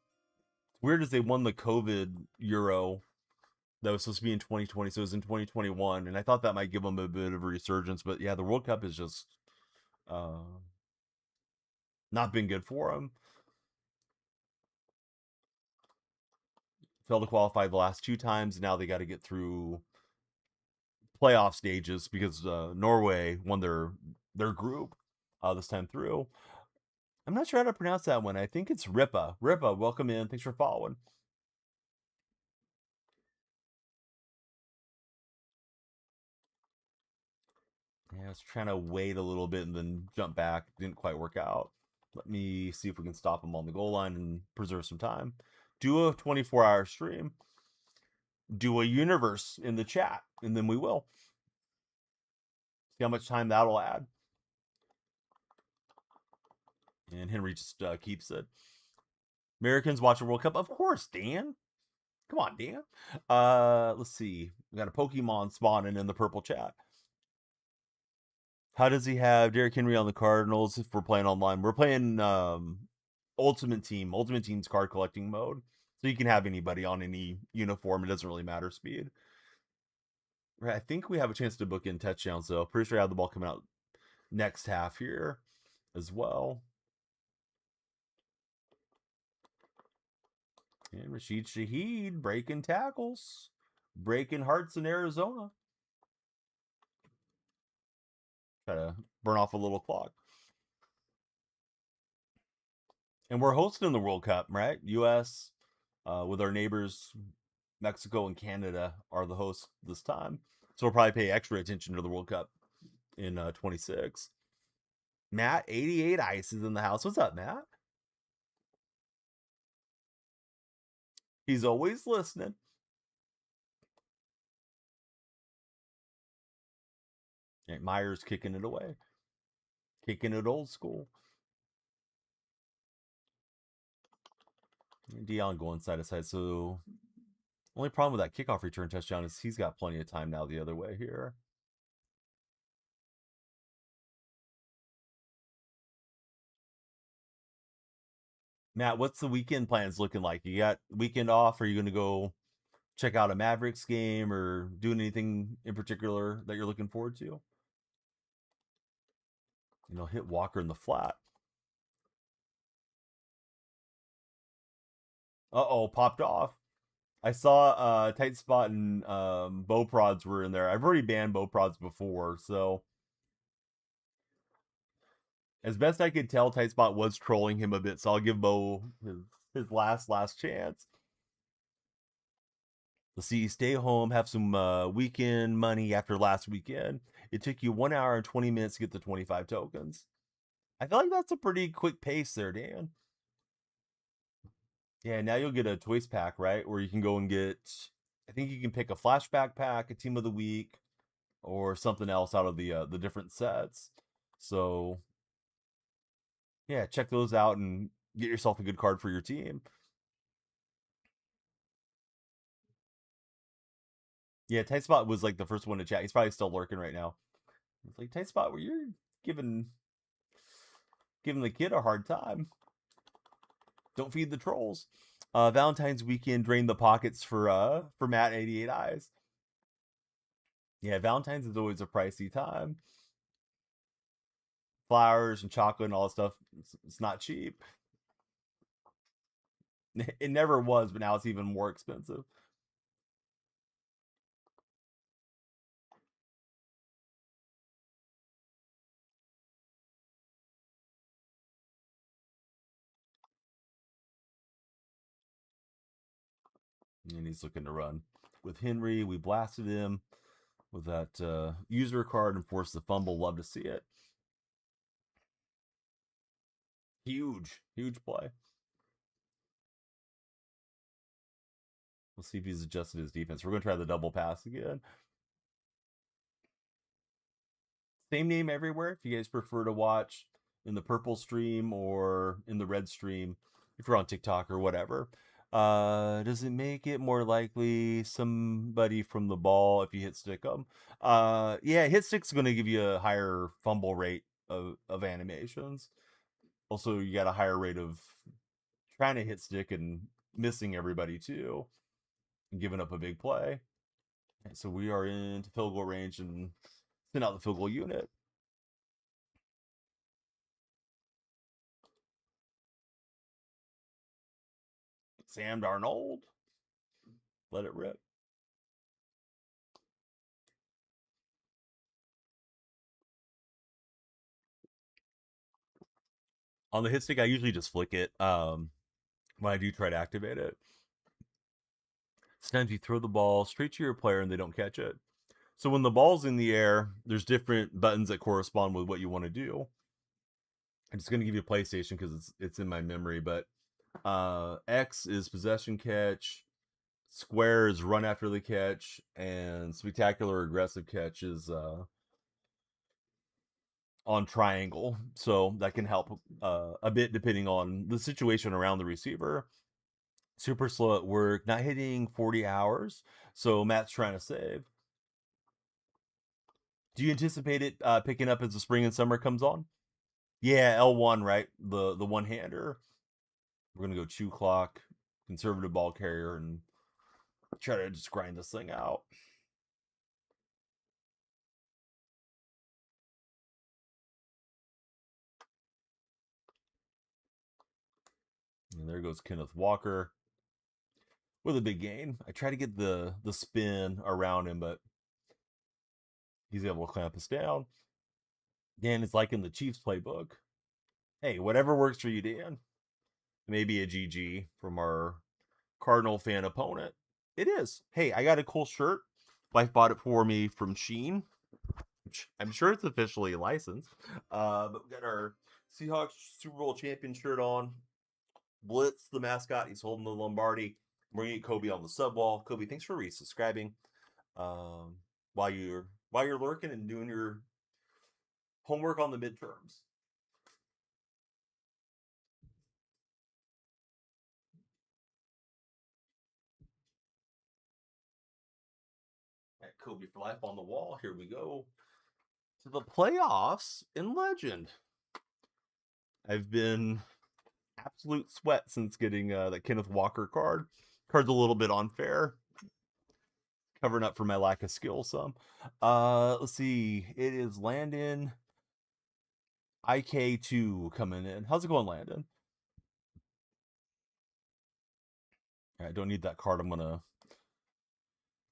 Weird as they won the COVID Euro that was supposed to be in 2020, so it was in 2021, and I thought that might give them a bit of a resurgence. But yeah, the World Cup has just uh, not been good for them. Failed to qualify the last two times, and now they got to get through playoff stages because Norway won their group this time through. I'm not sure how to pronounce that one. I think it's Ripa. Ripa, welcome in. Thanks for following. Yeah, I was trying to wait a little bit and then jump back. Didn't quite work out. Let me see if we can stop him on the goal line and preserve some time. Do a 24-hour stream. Do a universe in the chat, and then we will. See how much time that'll add. And Henry just keeps it. Americans watch a World Cup? Of course, Dan. Come on, Dan. Let's see. We got a Pokemon spawning in the purple chat. How does he have Derrick Henry on the Cardinals if we're playing online? We're playing Ultimate Team. Ultimate Team's card collecting mode. So you can have anybody on any uniform. It doesn't really matter speed. Right, I think we have a chance to book in touchdowns, though. Pretty sure I have the ball coming out next half here as well. And Rashid Shaheed breaking tackles, breaking hearts in Arizona. Try to burn off a little clock. And we're hosting the World Cup, right? U.S. With our neighbors, Mexico and Canada are the hosts this time. So we'll probably pay extra attention to the World Cup in 26. Matt, 88 Ice is in the house. What's up, Matt? He's always listening. Right, Myers kicking it away. Kicking it old school. And Dion going side to side. So only problem with that kickoff return touchdown is he's got plenty of time now the other way here. Matt, what's the weekend plans looking like? You got weekend off? Are you going to go check out a Mavericks game or doing anything in particular that you're looking forward to? Hit Walker in the flat. Uh-oh, popped off. I saw Tight Spot and Bow Prods were in there. I've already banned Bow Prods before, so as best I could tell, Tight Spot was trolling him a bit, so I'll give Bo his last chance. Let's see, stay home, have some weekend money after last weekend. It took you 1 hour and 20 minutes to get the 25 tokens. I feel like that's a pretty quick pace there, Dan. Yeah, now you'll get a choice pack, right? Where you can go and get, I think you can pick a flashback pack, a team of the week, or something else out of the different sets. So yeah, check those out and get yourself a good card for your team. Yeah, Tight Spot was like the first one to chat. He's probably still lurking right now. It's like Tight Spot, where you're giving the kid a hard time. Don't feed the trolls. Valentine's weekend drained the pockets for Matt 88 Eyes. Yeah, Valentine's is always a pricey time. Flowers and chocolate and all that stuff. It's not cheap. It never was, but now it's even more expensive. And he's looking to run. With Henry, we blasted him with that user card and forced the fumble. Love to see it. Huge play. We'll see if he's adjusted his defense. We're going to try the double pass again. Same name everywhere. If you guys prefer to watch in the purple stream or in the red stream, if you're on TikTok or whatever. Does it make it more likely somebody from the ball if you hit stick them? Yeah, hit stick's going to give you a higher fumble rate of animations. Also, you got a higher rate of trying to hit stick and missing everybody too, and giving up a big play. And so we are into field goal range and send out the field goal unit. Sam Darnold. Let it rip. On the hit stick, I usually just flick it when I do try to activate it. Sometimes you throw the ball straight to your player and they don't catch it. So when the ball's in the air, there's different buttons that correspond with what you want to do. I'm just going to give you a PlayStation because it's in my memory, but X is possession catch, square is run after the catch, and spectacular aggressive catch is on triangle. So that can help a bit depending on the situation around the receiver. Super slow at work, not hitting 40 hours. So Matt's trying to save. Do you anticipate it picking up as the spring and summer comes on? Yeah, L1, right? The one hander. We're gonna go chew clock, conservative ball carrier, and try to just grind this thing out. And there goes Kenneth Walker with a big gain. I try to get the spin around him, but he's able to clamp us down. Dan is like in the Chiefs playbook. Hey, whatever works for you, Dan. Maybe a GG from our Cardinal fan opponent. It is. Hey, I got a cool shirt. Wife bought it for me from Sheen. I'm sure it's officially licensed. But we got our Seahawks Super Bowl champion shirt on. Blitz, the mascot, he's holding the Lombardi. We're gonna get Kobe on the sub wall. Kobe, thanks for resubscribing. Um, while you're lurking and doing your homework on the midterms. At Kobe for life on the wall. Here we go to the playoffs in Legend. I've been absolute sweat since getting that Kenneth Walker card. Card's a little bit unfair, covering up for my lack of skill some. Let's see. It is Landon IK2 coming in. How's it going, Landon? I don't need that card. I'm gonna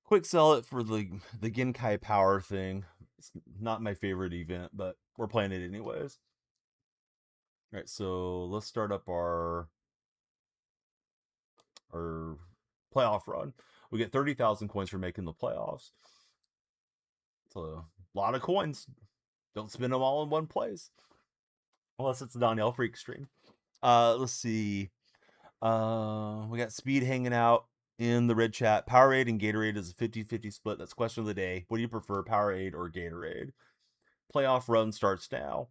quick sell it for the Genkai Power thing. It's not my favorite event, but we're playing it anyways. All right, so let's start up our playoff run. We get 30,000 coins for making the playoffs. It's a lot of coins. Don't spend them all in one place. Unless it's a Donnell Freak stream. Let's see. We got Speed hanging out in the red chat. Powerade and Gatorade is a 50-50 split. That's question of the day. What do you prefer, Powerade or Gatorade? Playoff run starts now.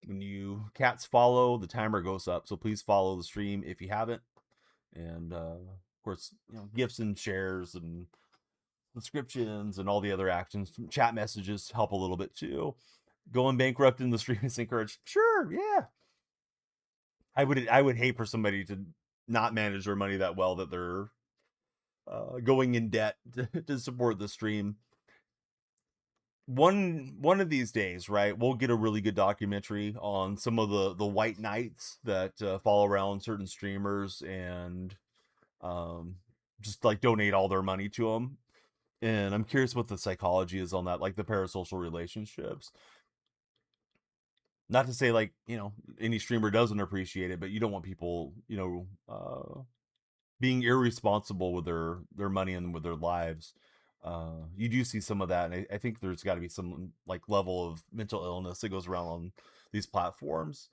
When you cats follow, the timer goes up. So please follow the stream if you haven't. And of course, gifts and shares and subscriptions and all the other actions. Chat messages help a little bit too. Going bankrupt in the stream is encouraged. Sure, yeah. I would hate for somebody to not manage their money that well that they're going in debt to support the stream. One of these days, right, we'll get a really good documentary on some of the white knights that follow around certain streamers and um, just like donate all their money to them. And I'm curious what the psychology is on that, like the parasocial relationships. Not to say like any streamer doesn't appreciate it, but you don't want people being irresponsible with their money and with their lives. You do see some of that, and I think there's got to be some like level of mental illness that goes around on these platforms.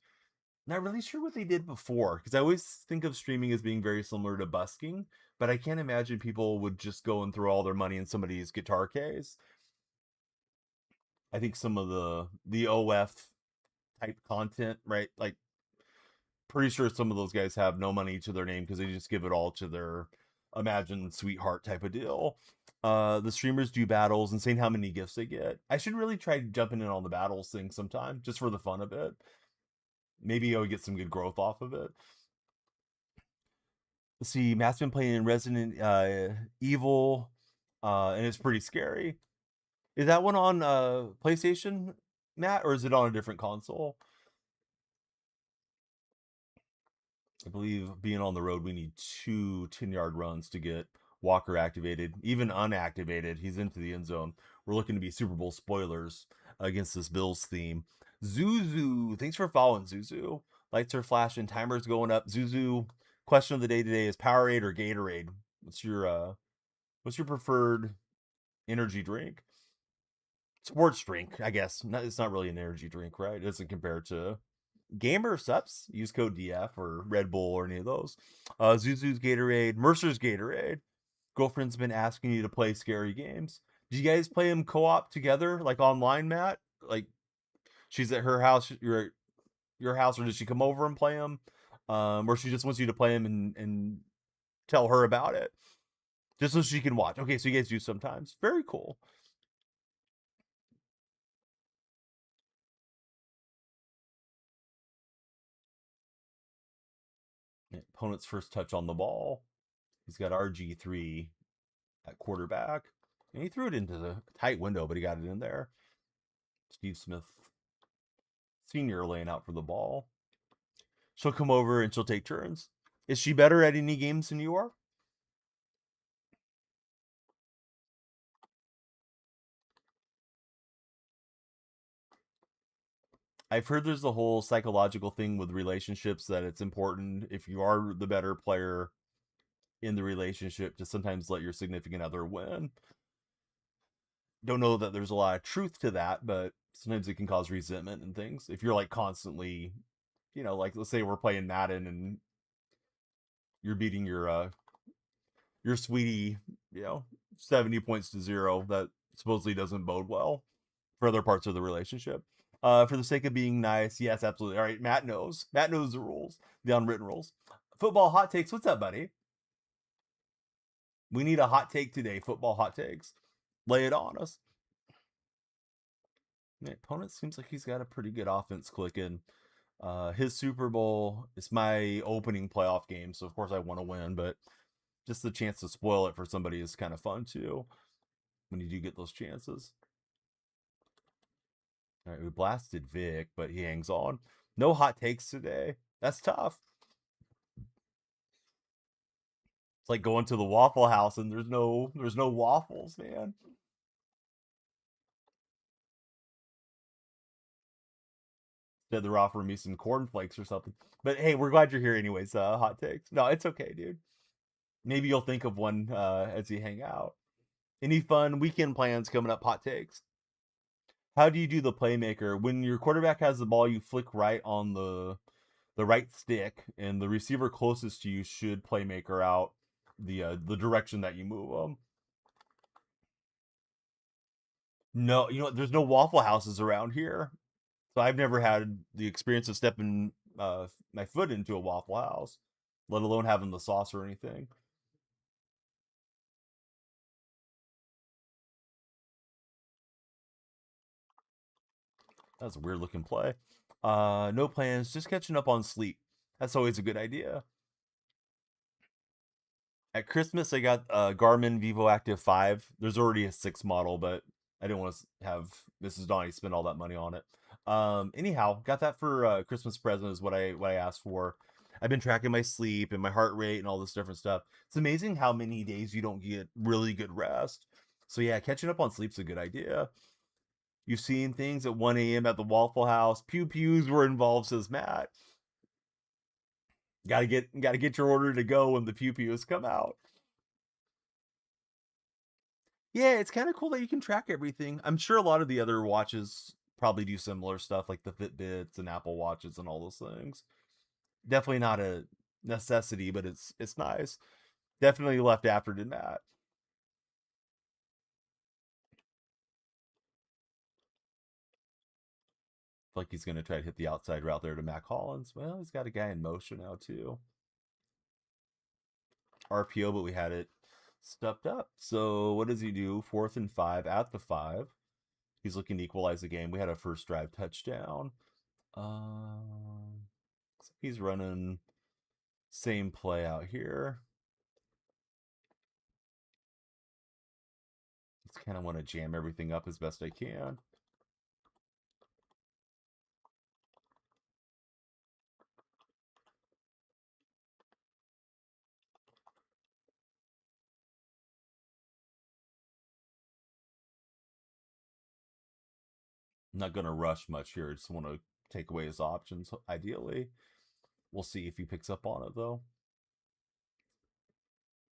Not really sure what they did before, because I always think of streaming as being very similar to busking, but I can't imagine people would just go and throw all their money in somebody's guitar case. I think some of the OF type content, right? Like pretty sure some of those guys have no money to their name because they just give it all to their imagined sweetheart type of deal. The streamers do battles and saying how many gifts they get. I should really try jumping in on the battles thing sometime just for the fun of it. Maybe I would get some good growth off of it. Let's see, Matt's been playing Resident Evil, and it's pretty scary. Is that one on PlayStation, Matt, or is it on a different console? I believe being on the road, we need two 10-yard runs to get Walker activated. Even unactivated, he's into the end zone. We're looking to be Super Bowl spoilers against this Bills theme. Zuzu, thanks for following, Zuzu. Lights are flashing, timers going up. Zuzu, question of the day today is Powerade or Gatorade? What's your preferred energy drink? Sports drink, I guess. It's not really an energy drink, right? It doesn't compare to Gamer Sups. Use code DF or Red Bull or any of those. Zuzu's Gatorade, Mercer's Gatorade. Girlfriend's been asking you to play scary games. Do you guys play them co-op together, like online, Matt? Like she's at her house, you're at your house, or does she come over and play them? Or she just wants you to play them and tell her about it, just so she can watch. Okay, so you guys do sometimes. Very cool. Opponent's first touch on the ball. He's got RG3 at quarterback. And he threw it into the tight window, but he got it in there. Steve Smith Sr. laying out for the ball. She'll come over and she'll take turns. Is she better at any games than you are? I've heard there's the whole psychological thing with relationships that it's important if you are the better player in the relationship to sometimes let your significant other win. Don't know that there's a lot of truth to that, but sometimes it can cause resentment and things. If you're like constantly, like let's say we're playing Madden and you're beating your sweetie, 70 points to 0, that supposedly doesn't bode well for other parts of the relationship. For the sake of being nice, yes, absolutely. All right, Matt knows. Matt knows the rules, the unwritten rules. Football hot takes. What's up, buddy? We need a hot take today. Football hot takes. Lay it on us. The opponent seems like he's got a pretty good offense clicking. His Super Bowl is my opening playoff game, so of course I want to win, but just the chance to spoil it for somebody is kind of fun too when you do get those chances. All right, we blasted Vic, but he hangs on. No hot takes today. That's tough. It's like going to the Waffle House and there's no waffles, man. Instead, they're offering me some cornflakes or something. But hey, we're glad you're here anyways. Hot takes. No, it's okay, dude. Maybe you'll think of one as you hang out. Any fun weekend plans coming up? Hot takes. How do you do the playmaker when your quarterback has the ball? You flick right on the right stick, and the receiver closest to you should playmaker out the direction that you move them. No, there's no Waffle Houses around here, so I've never had the experience of stepping my foot into a Waffle House, let alone having the sauce or anything. That's a weird looking play. No plans, just catching up on sleep. That's always a good idea. At Christmas, I got a Garmin Vivo Active 5. There's already a 6 model, but I didn't want to have Mrs. Donnie spend all that money on it. Anyhow, got that for Christmas present is what I asked for. I've been tracking my sleep and my heart rate and all this different stuff. It's amazing how many days you don't get really good rest. So yeah, catching up on sleep's a good idea. You've seen things at 1 a.m. at the Waffle House. Pew pews were involved, says Matt. Gotta get your order to go when the pew pews come out. Yeah, it's kind of cool that you can track everything. I'm sure a lot of the other watches probably do similar stuff, like the Fitbits and Apple Watches and all those things. Definitely not a necessity, but it's nice. Definitely left after did that. Like he's gonna try to hit the outside route there to Mac Hollins. Well, he's got a guy in motion now too. RPO, but we had it stepped up. So what does he do? 4th and 5 at the 5. He's looking to equalize the game. We had a first drive touchdown. He's running same play out here. Just kind of want to jam everything up as best I can. I'm not going to rush much here. I just want to take away his options, ideally. We'll see if he picks up on it, though.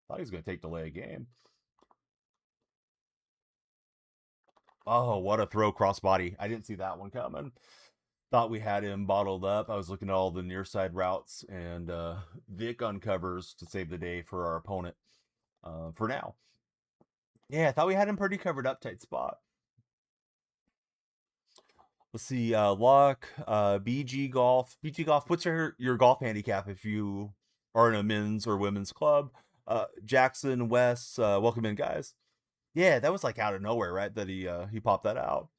Thought he was going to take delay a game. Oh, what a throw crossbody. I didn't see that one coming. Thought we had him bottled up. I was looking at all the near side routes, and Vic uncovers to save the day for our opponent for now. Yeah, I thought we had him pretty covered up, tight spot. Let's see, Luck, BG Golf. BG Golf, what's your golf handicap if you are in a men's or women's club? Jackson, Wes, welcome in, guys. Yeah, that was like out of nowhere, right? That he popped that out.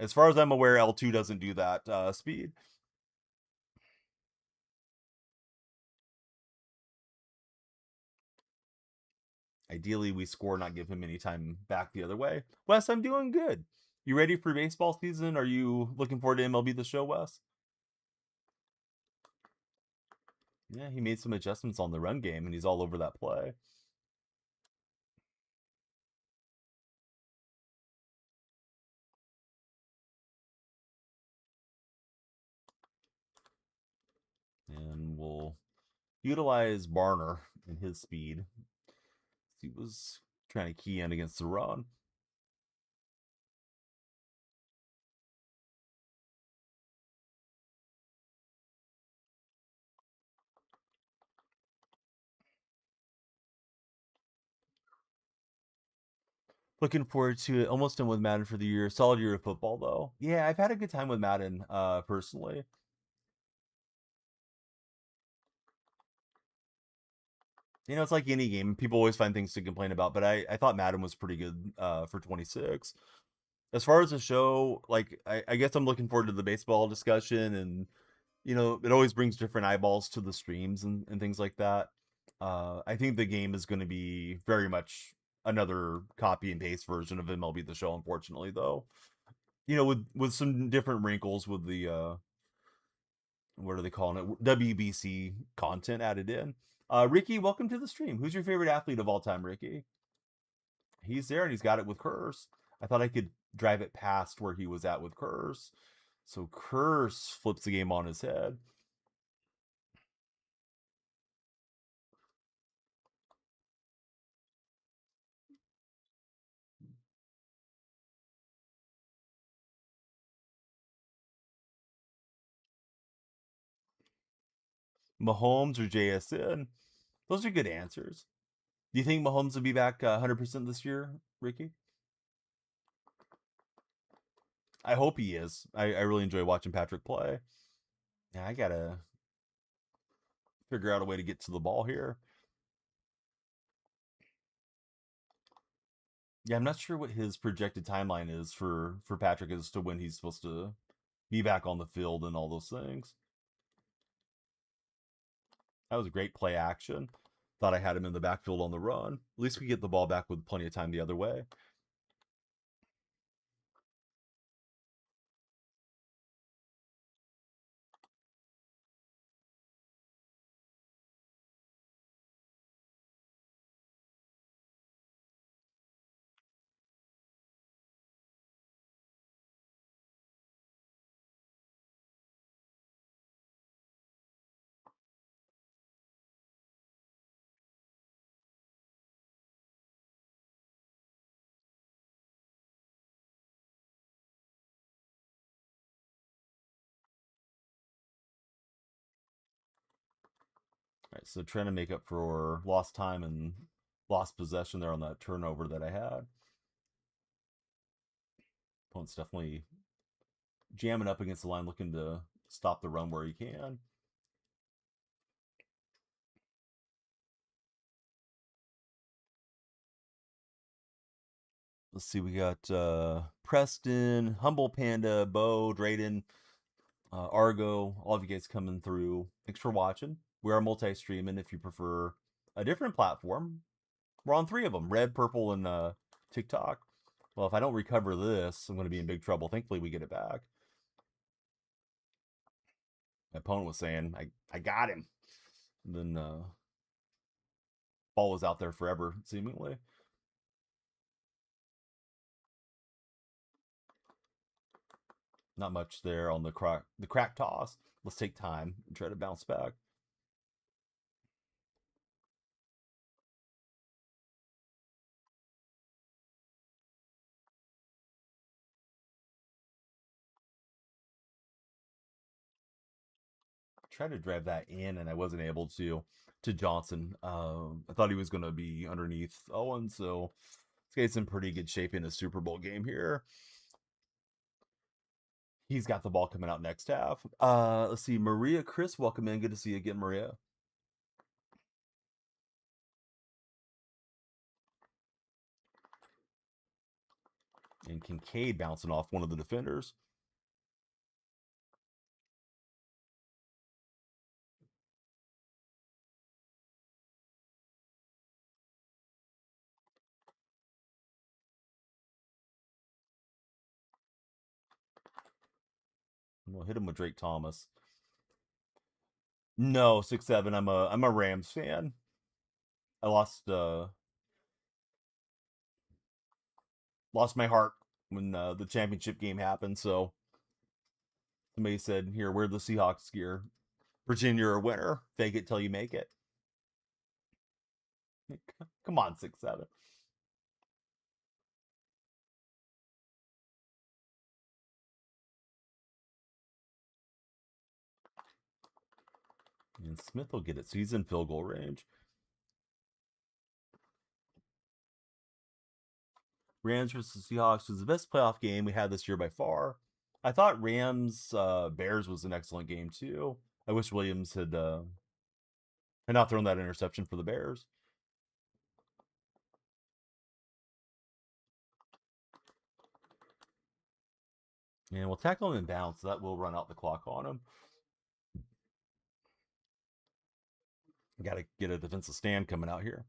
As far as I'm aware, L2 doesn't do that speed. Ideally, we score, not give him any time back the other way. Wes, I'm doing good. You ready for baseball season? Are you looking forward to MLB The Show, Wes? Yeah, he made some adjustments on the run game, and he's all over that play. And we'll utilize Barner and his speed. He was trying to key in against the run. Looking forward to it. Almost done with Madden for the year. Solid year of football, though. Yeah, I've had a good time with Madden, personally. It's like any game. People always find things to complain about, but I thought Madden was pretty good for 26. As far as the show, like I guess I'm looking forward to the baseball discussion, and it always brings different eyeballs to the streams and things like that. I think the game is going to be very much another copy and paste version of MLB The Show, unfortunately, though. With some different wrinkles with the what are they calling it? WBC content added in. Ricky, welcome to the stream. Who's your favorite athlete of all time, Ricky? He's there and he's got it with Curse. I thought I could drive it past where he was at with Curse. So Curse flips the game on his head. Mahomes or JSN? Those are good answers. Do you think Mahomes will be back 100% this year, Ricky? I hope he is. I really enjoy watching Patrick play. Yeah, I gotta figure out a way to get to the ball here. Yeah, I'm not sure what his projected timeline is for Patrick as to when he's supposed to be back on the field and all those things. That was a great play action. Thought I had him in the backfield on the run. At least we get the ball back with plenty of time the other way. All right, so trying to make up for lost time and lost possession there on that turnover that I had. Opponent's definitely jamming up against the line, looking to stop the run where he can. Let's see, we got Preston, Humble Panda, Bo, Drayden, Argo, all of you guys coming through. Thanks for watching. We are multi-streaming. If you prefer a different platform, we're on 3 of them: Red, Purple, and TikTok. Well, if I don't recover this, I'm going to be in big trouble. Thankfully, we get it back. My opponent was saying, I got him. And then ball was out there forever, seemingly. Not much there on the crack toss. Let's take time and try to bounce back. Tried to drive that in, and I wasn't able to Johnson. I thought he was going to be underneath Owen, so this guy's in pretty good shape in a Super Bowl game here. He's got the ball coming out next half. Let's see, Maria, Chris, welcome in. Good to see you again, Maria. And Kincaid bouncing off one of the defenders. We'll hit him with Drake Thomas. No, 6-7. I'm a Rams fan. I lost my heart when the championship game happened. So somebody said, "Here, wear the Seahawks gear. Pretend you're a winner. Fake it till you make it." Come on, 6-7. And Smith will get it. So he's in field goal range. Rams versus Seahawks was the best playoff game we had this year by far. I thought Rams Bears was an excellent game too. I wish Williams had not thrown that interception for the Bears. And we'll tackle him in bounds, so that will run out the clock on him. Got to get a defensive stand coming out here.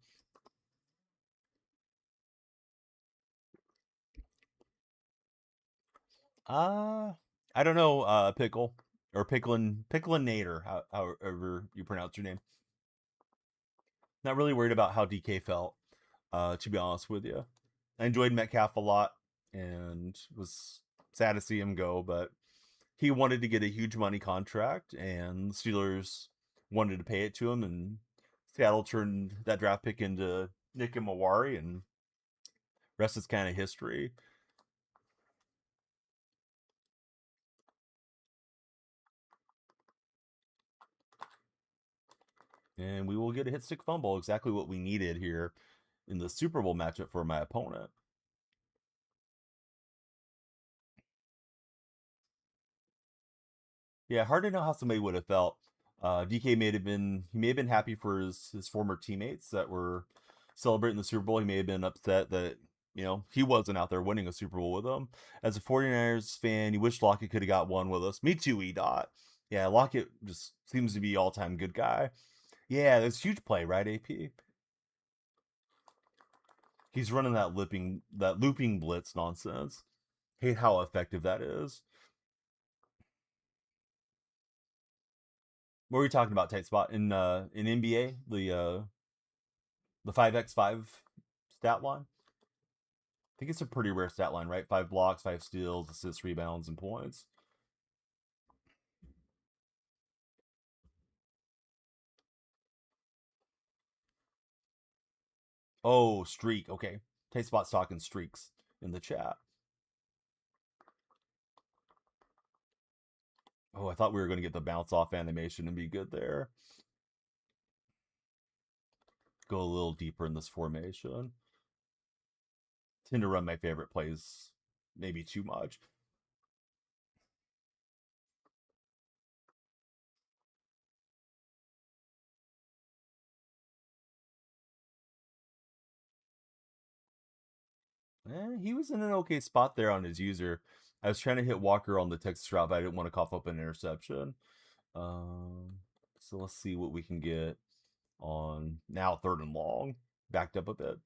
I don't know, Pickle or Picklin Nader, however you pronounce your name. Not really worried about how DK felt, to be honest with you. I enjoyed Metcalf a lot and was sad to see him go, but he wanted to get a huge money contract, and the Steelers wanted to pay it to him, and Seattle turned that draft pick into Nick Mawari, and rest is kind of history. And we will get a hit stick fumble, exactly what we needed here in the Super Bowl matchup for my opponent. Yeah, hard to know how somebody would have felt. DK may have been happy for his former teammates that were celebrating the Super Bowl. He may have been upset that he wasn't out there winning a Super Bowl with them. As a 49ers fan, you wish Lockett could have got one with us. Me too, E. Dot. Yeah, Lockett just seems to be all-time good guy. Yeah, that's huge play, right, AP? He's running that looping blitz nonsense. Hate how effective that is. What were we talking about? Tight spot in NBA, the 5x5 stat line. I think it's a pretty rare stat line, right? 5 blocks, 5 steals, assists, rebounds, and points. Oh, streak. Okay. Tight spot's talking streaks in the chat. Oh, I thought we were going to get the bounce off animation and be good there. Go a little deeper in this formation. Tend to run my favorite plays maybe too much. He was in an okay spot there on his user. I was trying to hit Walker on the Texas route, but I didn't want to cough up an interception. So let's see what we can get on now 3rd and long. Backed up a bit.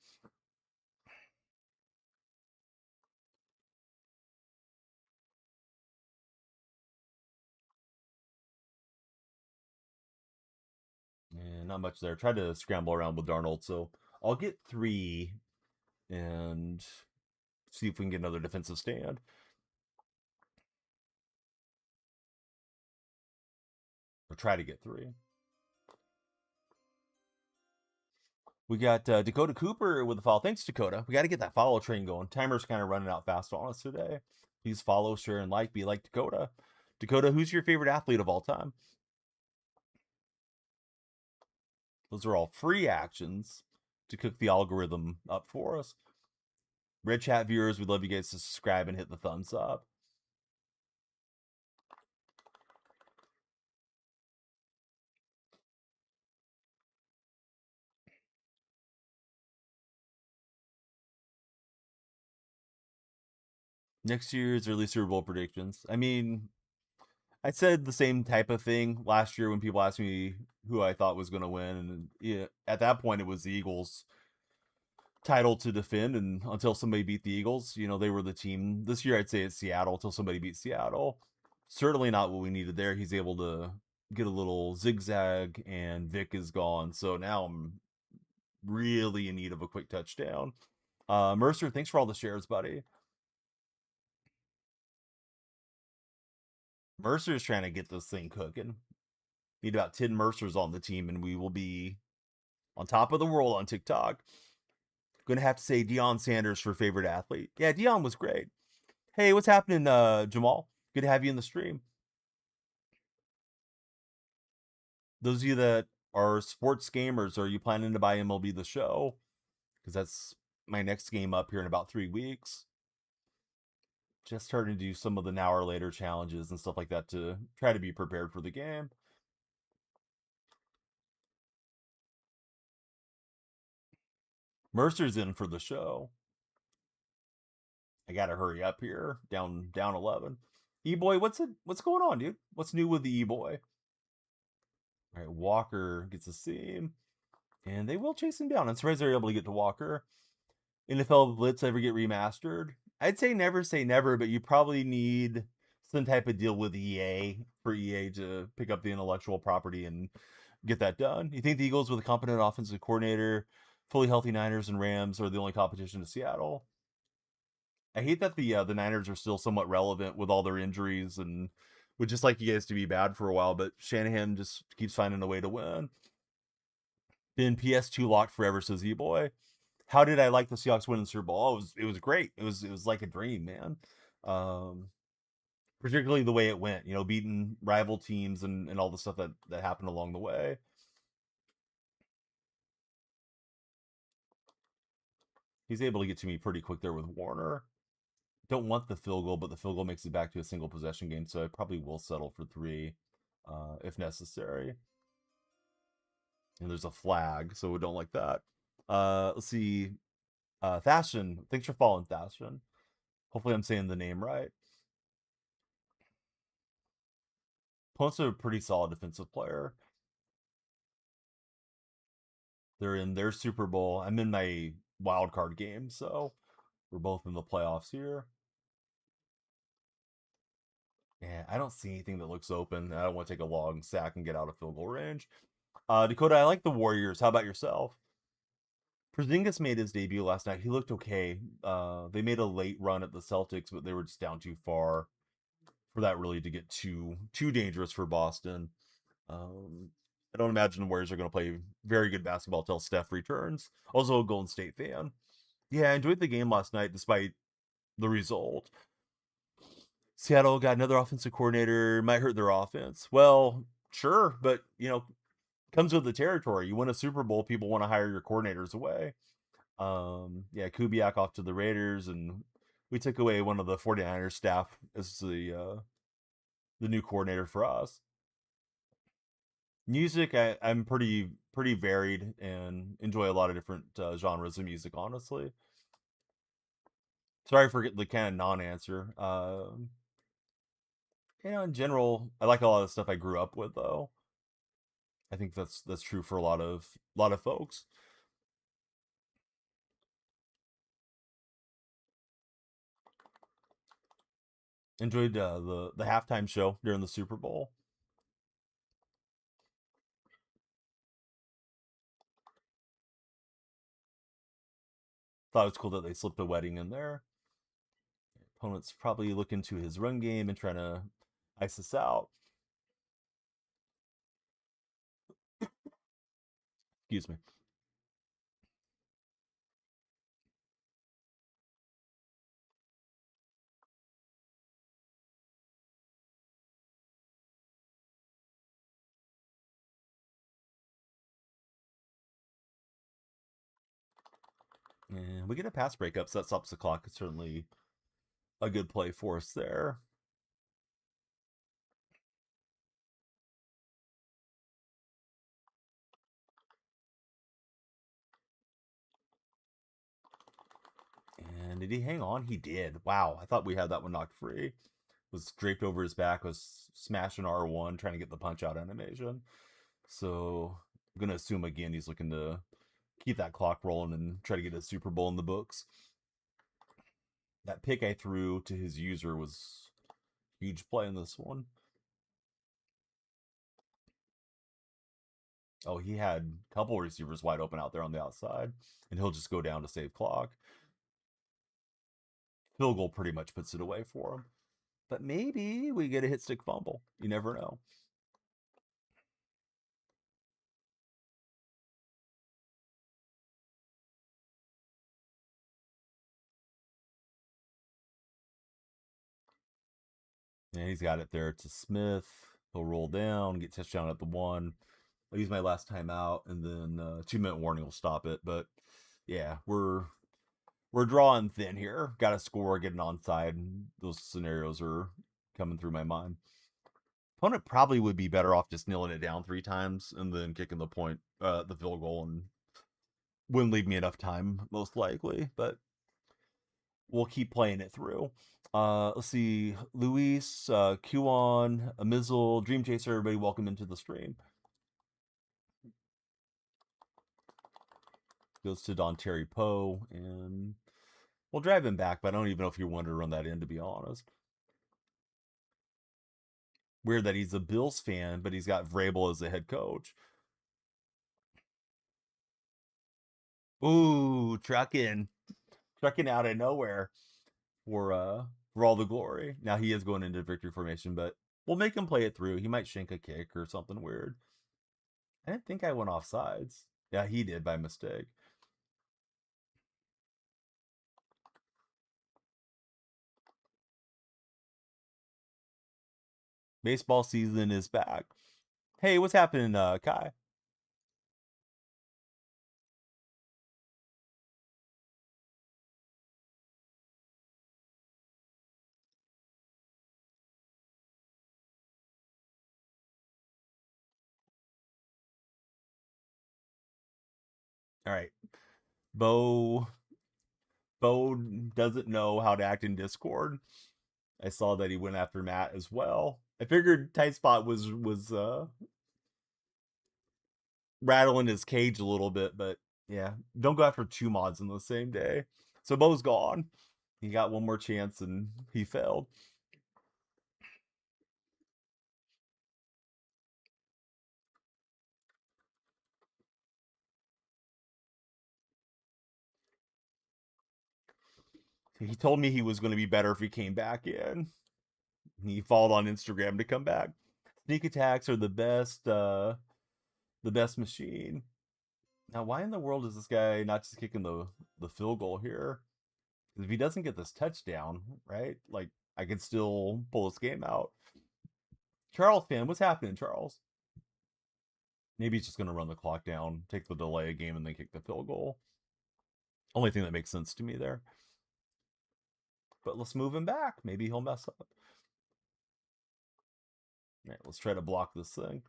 And not much there. Tried to scramble around with Darnold, so I'll get 3 and see if we can get another defensive stand. Or try to get 3. We got Dakota Cooper with the follow. Thanks, Dakota. We got to get that follow train going. Timer's kind of running out fast on us today. Please follow, share, and like. Be like Dakota. Dakota, who's your favorite athlete of all time? Those are all free actions to cook the algorithm up for us. Red Chat viewers, we'd love you guys to subscribe and hit the thumbs up. Next year's early Super Bowl predictions. I mean, I said the same type of thing last year when people asked me who I thought was going to win, and yeah, at that point it was the Eagles' title to defend, and until somebody beat the Eagles, they were the team. This year I'd say it's Seattle until somebody beats Seattle. Certainly not what we needed there. He's able to get a little zigzag, and Vic is gone, so now I'm really in need of a quick touchdown. Mercer, thanks for all the shares, buddy. Mercer's trying to get this thing cooking. Need about 10 Mercers on the team, and we will be on top of the world on TikTok. Gonna have to say Deion Sanders for favorite athlete. Yeah, Deion was great. Hey, what's happening, Jamal? Good to have you in the stream. Those of you that are sports gamers, are you planning to buy MLB The Show? Because that's my next game up here in about 3 weeks. Just starting to do some of the now or later challenges and stuff like that to try to be prepared for the game. Mercer's in for the show. I gotta hurry up here. Down 11. E-boy, what's going on, dude? What's new with the E-boy? All right, Walker gets a seam. And they will chase him down. I'm surprised they're able to get to Walker. NFL Blitz ever get remastered? I'd say never, but you probably need some type of deal with EA for EA to pick up the intellectual property and get that done. You think the Eagles with a competent offensive coordinator, fully healthy Niners and Rams are the only competition to Seattle? I hate that the Niners are still somewhat relevant with all their injuries and would just like you guys to be bad for a while, but Shanahan just keeps finding a way to win. Been PS2 locked forever, says E-boy. How did I like the Seahawks winning the Super Bowl? It was great. It was like a dream, man. Um, Particularly the way it went, beating rival teams and all the stuff that happened along the way. He's able to get to me pretty quick there with Warner. Don't want the field goal, but the field goal makes it back to a single possession game, so I probably will settle for 3 if necessary. And there's a flag, so we don't like that. Let's see. Thashin, thanks for following, Thashin. Hopefully, I'm saying the name right. Opponent's a pretty solid defensive player. They're in their Super Bowl. I'm in my wild card game, so we're both in the playoffs here. Yeah, I don't see anything that looks open. I don't want to take a long sack and get out of field goal range. Dakota, I like the Warriors. How about yourself? Porzingis made his debut last night. He looked okay. They made a late run at the Celtics, but they were just down too far for that really to get too dangerous for Boston. Um, I don't imagine the Warriors are going to play very good basketball till Steph returns. Also, a Golden State fan. Yeah, I enjoyed the game last night despite the result. Seattle got another offensive coordinator, might hurt their offense. Well, sure, but comes with the territory. You win a Super Bowl, people want to hire your coordinators away. Yeah, Kubiak off to the Raiders, and we took away one of the 49ers staff as the new coordinator for us. Music, I'm pretty varied and enjoy a lot of different genres of music. Honestly, sorry for the kind of non-answer. In general, I like a lot of the stuff I grew up with, though. I think that's true for a lot of folks. Enjoyed the halftime show during the Super Bowl. Thought it was cool that they slipped a wedding in there. Opponent's probably looking to his run game and trying to ice us out. Excuse me. And we get a pass breakup, so that stops the clock. It's certainly a good play for us there. And did he hang on? He did. Wow, I thought we had that one knocked free. Was draped over his back, was smashing R1, trying to get the punch out animation. So I'm gonna assume again he's looking to keep that clock rolling and try to get a Super Bowl in the books. That pick I threw to his user was huge play in this one. Oh, he had a couple receivers wide open out there on the outside, and he'll just go down to save clock. Field goal pretty much puts it away for him. But maybe we get a hit stick fumble. You never know. And he's got it there to Smith. He'll roll down, get touchdown at the one. I'll use my last time out, and then 2-minute warning will stop it. But yeah, we're drawing thin here. Got to score, get an onside. Those scenarios are coming through my mind. Opponent probably would be better off just kneeling it down 3 times and then kicking the field goal, and wouldn't leave me enough time, most likely. But we'll keep playing it through. Let's see, Luis, Q1, Amizel, Dream Chaser, everybody, welcome into the stream. Goes to Don Terry Poe, and we'll drive him back, but I don't even know if he wanted to run that in, to be honest. Weird that he's a Bills fan, but he's got Vrabel as the head coach. Ooh, trucking out of nowhere for uh for all the glory. Now he is going into victory formation, but we'll make him play it through. He might shank a kick or something weird. I didn't think I went off sides. Yeah, he did by mistake. Baseball season is back. Hey, what's happening, Kai? All right, Bo. Bo doesn't know how to act in Discord. I saw that he went after Matt as well. I figured Tight Spot was rattling his cage a little bit, but yeah, don't go after two mods in the same day. So Bo's gone. He got one more chance and he failed. He told me he was going to be better if he came back in. He followed on Instagram to come back. Sneak attacks are the best machine. Now, why in the world is this guy not just kicking the field goal here? If he doesn't get this touchdown, right? Like I could still pull this game out. Charles fan, what's happening, Charles? Maybe he's just gonna run the clock down, take the delay game, and then kick the field goal. Only thing that makes sense to me there. But let's move him back. Maybe he'll mess up. All right, let's try to block this thing.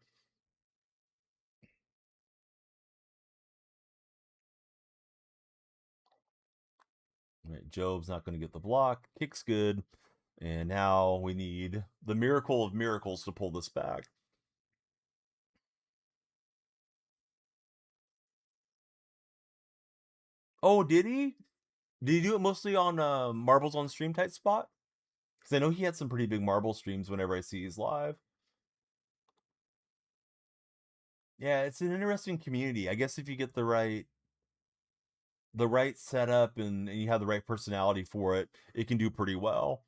All right, Job's not going to get the block. Kick's good. And now we need the miracle of miracles to pull this back. Oh, did he? Did he do it mostly on Marbles on Stream type spot? Because I know he had some pretty big Marble streams whenever I see he's live. Yeah, it's an interesting community. I guess if you get the right setup and you have the right personality for it, it can do pretty well.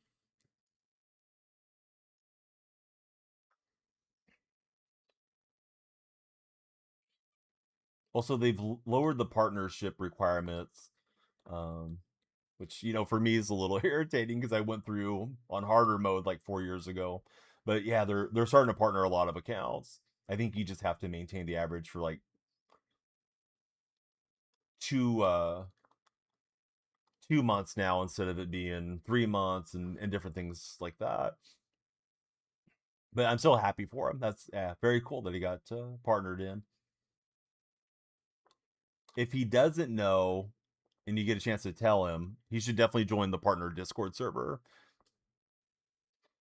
Also, they've lowered the partnership requirements, um, which for me is a little irritating because I went through on harder mode like 4 years ago. But yeah, they're starting to partner a lot of accounts. I think you just have to maintain the average for like two 2 months now instead of it being 3 months and different things like that. But I'm still happy for him. That's very cool that he got partnered in. If he doesn't know and you get a chance to tell him, he should definitely join the partner Discord server.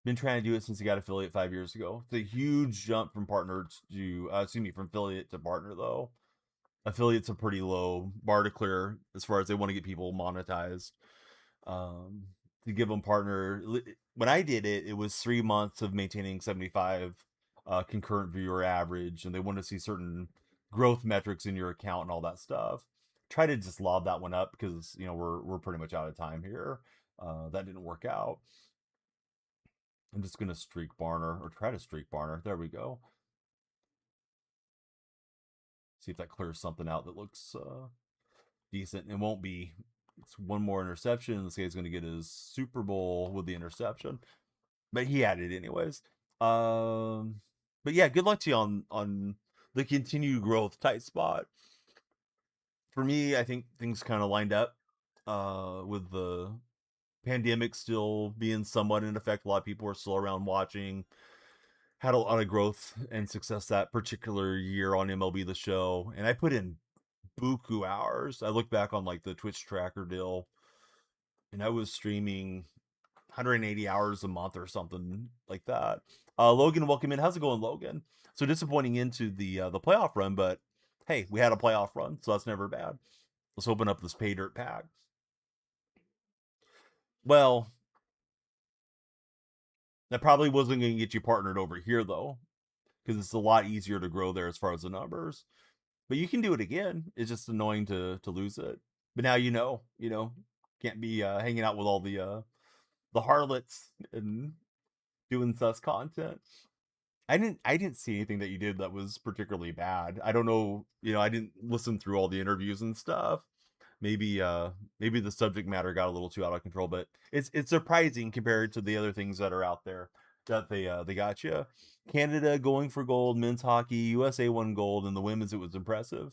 Been trying to do it since he got affiliate 5 years ago. It's a huge jump from partner to from affiliate to partner though. Affiliate's a pretty low bar to clear as far as they want to get people monetized. Um, to give them partner, when I did it, it was 3 months of maintaining 75 concurrent viewer average, and they want to see certain growth metrics in your account and all that stuff. Try to just lob that one up because we're pretty much out of time here. That didn't work out. I'm just gonna streak Barner or try to streak Barner. There we go. See if that clears something out that looks decent. It won't be. It's one more interception. This guy's gonna get his Super Bowl with the interception, but he had it anyways. But yeah, good luck to you on the continued growth tight spot. For me, I think things kind of lined up with the pandemic still being somewhat in effect. A lot of people are still around watching. Had a lot of growth and success that particular year on MLB The Show, and I put in buku hours. I look back on like the Twitch tracker deal, and I was streaming 180 hours a month or something like that. Logan, welcome in. How's it going, Logan? So disappointing into the playoff run, but hey, we had a playoff run, so that's never bad. Let's open up this pay dirt pack. Well, that probably wasn't going to get you partnered over here though, because it's a lot easier to grow there as far as the numbers. But you can do it again. It's just annoying to lose it. But now can't be hanging out with all the harlots and doing sus content. I didn't see anything that you did that was particularly bad. I don't know, I didn't listen through all the interviews and stuff. Maybe the subject matter got a little too out of control, but it's surprising compared to the other things that are out there that they got you. Canada going for gold, men's hockey, USA won gold, and the women's it was impressive.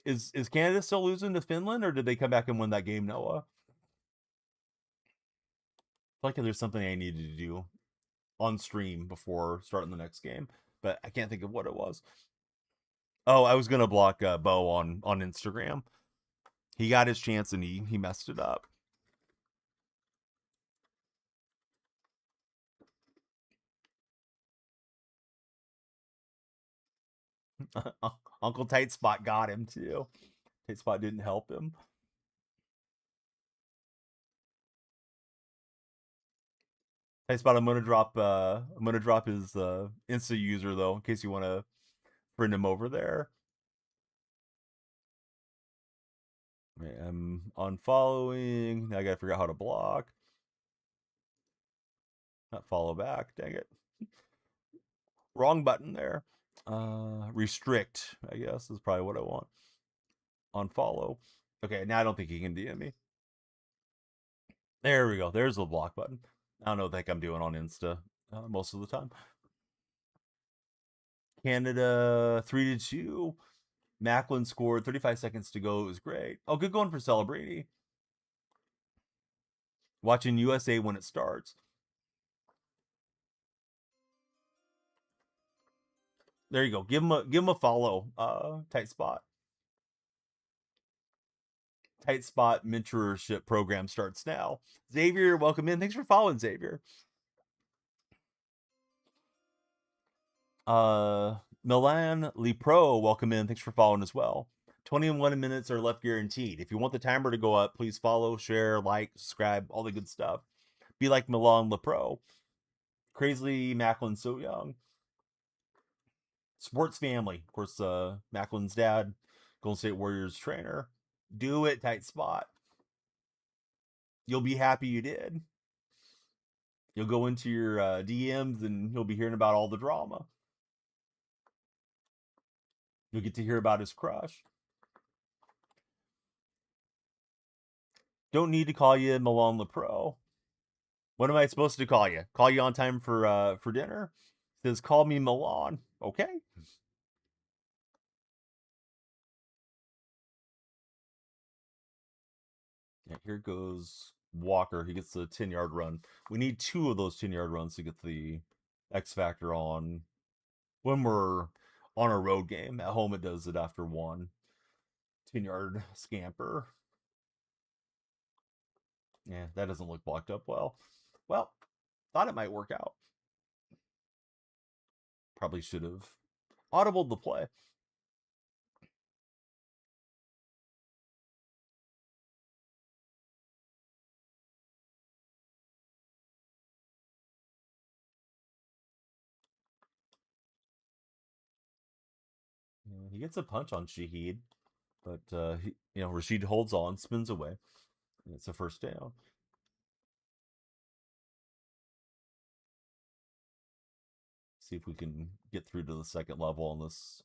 Is Canada still losing to Finland, or did they come back and win that game, Noah? I feel like there's something I needed to do on stream before starting the next game, but I can't think of what it was. Oh, I was gonna block Bo on Instagram. He got his chance and he messed it up. Uncle Tight Spot got him too. Tight Spot didn't help him. Tight Spot, I'm gonna drop his Insta user though, in case you want to friend him over there. I'm unfollowing. I gotta figure out how to block. Not follow back. Dang it. Wrong button there. Restrict, I guess, is probably what I want. Unfollow. Okay, now I don't think he can DM me. There we go. There's the block button. I don't know what the heck I'm doing on Insta most of the time. Canada 3-2. Macklin scored 35 seconds to go. It was great. Oh, good going for Celebrity. Watching USA when it starts. There you go. Give him a follow. Tight Spot. Tight Spot mentorship program starts now. Xavier, welcome in. Thanks for following, Xavier. Milan Lepro, welcome in. Thanks for following as well. 21 minutes are left guaranteed. If you want the timer to go up, please follow, share, like, subscribe, all the good stuff. Be like Milan Lepro. Crazily Macklin so young. Sports family. Of course, Macklin's dad, Golden State Warriors trainer. Do it, Tight Spot. You'll be happy you did. You'll go into your DMs and you'll be hearing about all the drama. You'll get to hear about his crush. Don't need to call you Milan Lepro. What am I supposed to call you? Call you on time for dinner? It says call me Milan. Okay. Yeah, here goes Walker. He gets the 10-yard run. We need 2 of those 10-yard runs to get the X factor on when we're on a road game. At home, it does it after 1 10-yard scamper. Yeah, that doesn't look blocked up well. Well, thought it might work out. Probably should have audibled the play. Yeah, he gets a punch on Shaheed, but Rashid holds on, spins away, and it's a first down. See if we can get through to the second level on this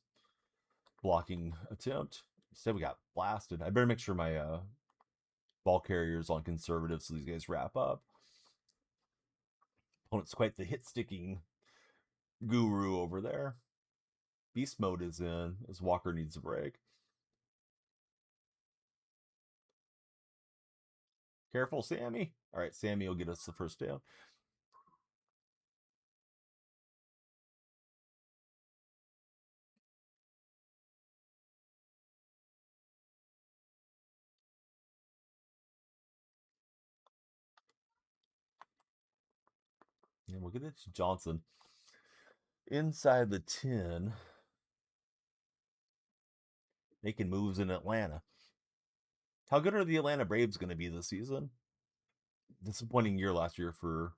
blocking attempt. Instead, we got blasted. I better make sure my ball carrier's on conservative so these guys wrap up. Opponent's quite the hit sticking guru over there. Beast mode is in as Walker needs a break. Careful, Sammy. All right, Sammy will get us the first down. And we'll get it to Johnson. Inside the 10. Making moves in Atlanta. How good are the Atlanta Braves going to be this season? Disappointing year last year for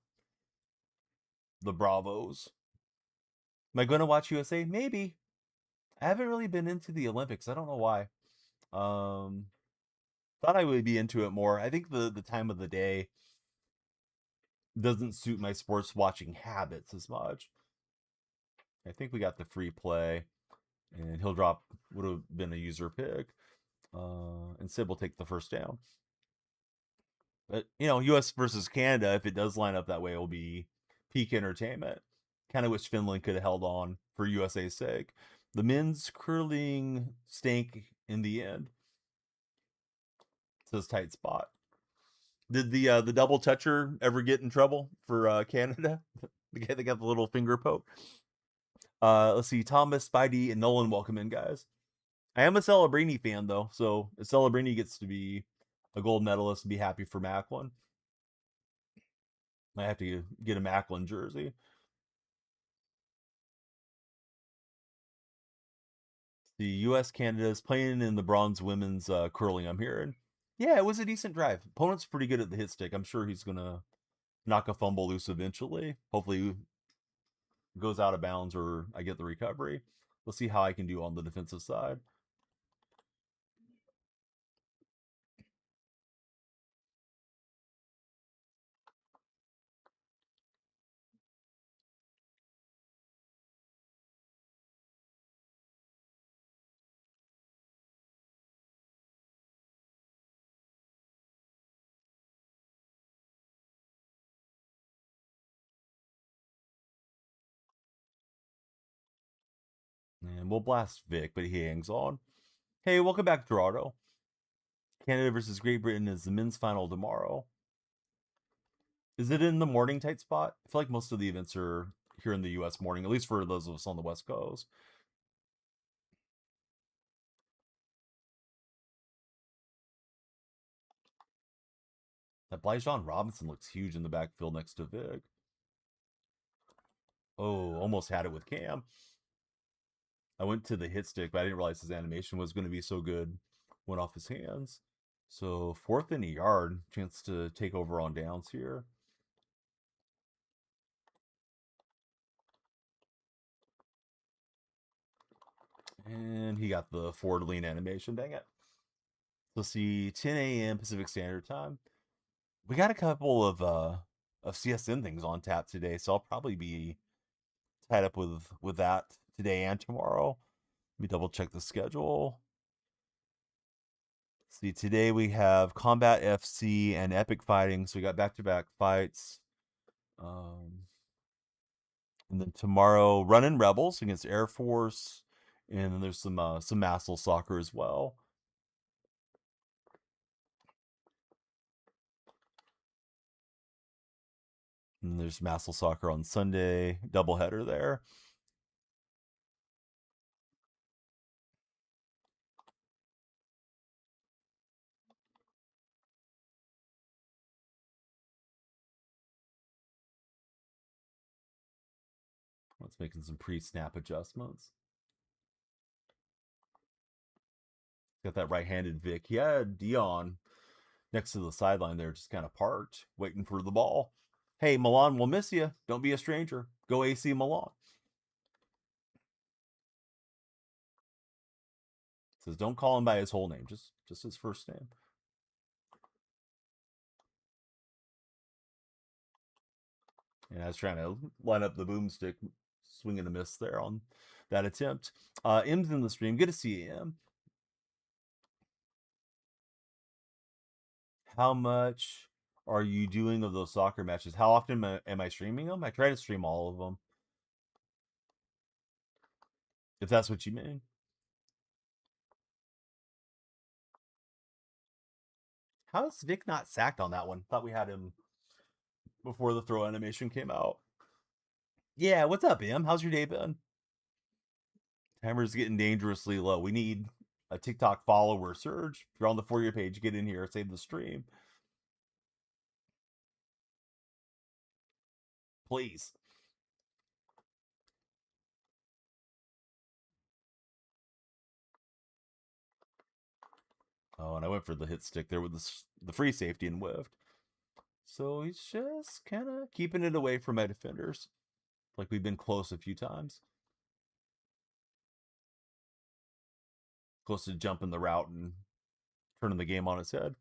the Bravos. Am I going to watch USA? Maybe. I haven't really been into the Olympics. I don't know why. Thought I would be into it more. I think the time of the day doesn't suit my sports watching habits as much. I think we got the free play, and he'll drop. Would have been a user pick. Instead, we'll take the first down. But U.S. versus Canada, if it does line up that way, it will be peak entertainment. Kind of wish Finland could have held on for USA's sake. The men's curling stank in the end. Says Tight Spot. Did the double toucher ever get in trouble for Canada? The guy that got the little finger poke. Let's see. Thomas, Spidey, and Nolan, welcome in, guys. I am a Celebrini fan though, so if Celebrini gets to be a gold medalist and be happy for Macklin, I have to get a Macklin jersey. The U.S. Canada is playing in the bronze women's curling. I'm hearing. Yeah, it was a decent drive. Opponent's pretty good at the hit stick. I'm sure he's gonna knock a fumble loose eventually. Hopefully, he goes out of bounds or I get the recovery. We'll see how I can do on the defensive side. And we'll blast Vic, but he hangs on. Hey, welcome back, Gerardo. Canada versus Great Britain is the men's final tomorrow. Is it in the morning tight spot? I feel like most of the events are here in the U.S. morning, at least for those of us on the West Coast. That Blyjon Robinson looks huge in the backfield next to Vic. Oh, almost had it with Cam. I went to the hit stick, but I didn't realize his animation was going to be so good. Went off his hands. So 4th and a yard, chance to take over on downs here. And he got the forward lean animation, dang it. Let's see, 10 a.m. Pacific Standard Time. We got a couple of CSN things on tap today, so I'll probably be tied up with that today and tomorrow. Let me double check the schedule. See, today we have Combat FC and Epic Fighting, so we got back-to-back fights. And then tomorrow, Running Rebels against Air Force, and then there's some Massel soccer as well. And there's Massel soccer on Sunday, doubleheader there. Let's making some pre-snap adjustments. Got that right-handed Vic. He had Dion next to the sideline there, just kind of parked, waiting for the ball. Hey, Milan, we'll miss you. Don't be a stranger. Go AC Milan. Says don't call him by his whole name, just his first name. And I was trying to line up the boomstick, swing and a miss there on that attempt. M's in the stream. Good to see you, M. How much are you doing of those soccer matches? How often am I streaming them? I try to stream all of them, if that's what you mean. How is Vic not sacked on that one? Thought we had him before the throw animation came out. Yeah, what's up, Em? How's your day been? Timer's getting dangerously low. We need a TikTok follower surge. If you're on the For You page, get in here, save the stream. Please. Oh, and I went for the hit stick there with the free safety and whiffed. So he's just kind of keeping it away from my defenders. Like we've been close a few times. Close to jumping the route and turning the game on its head.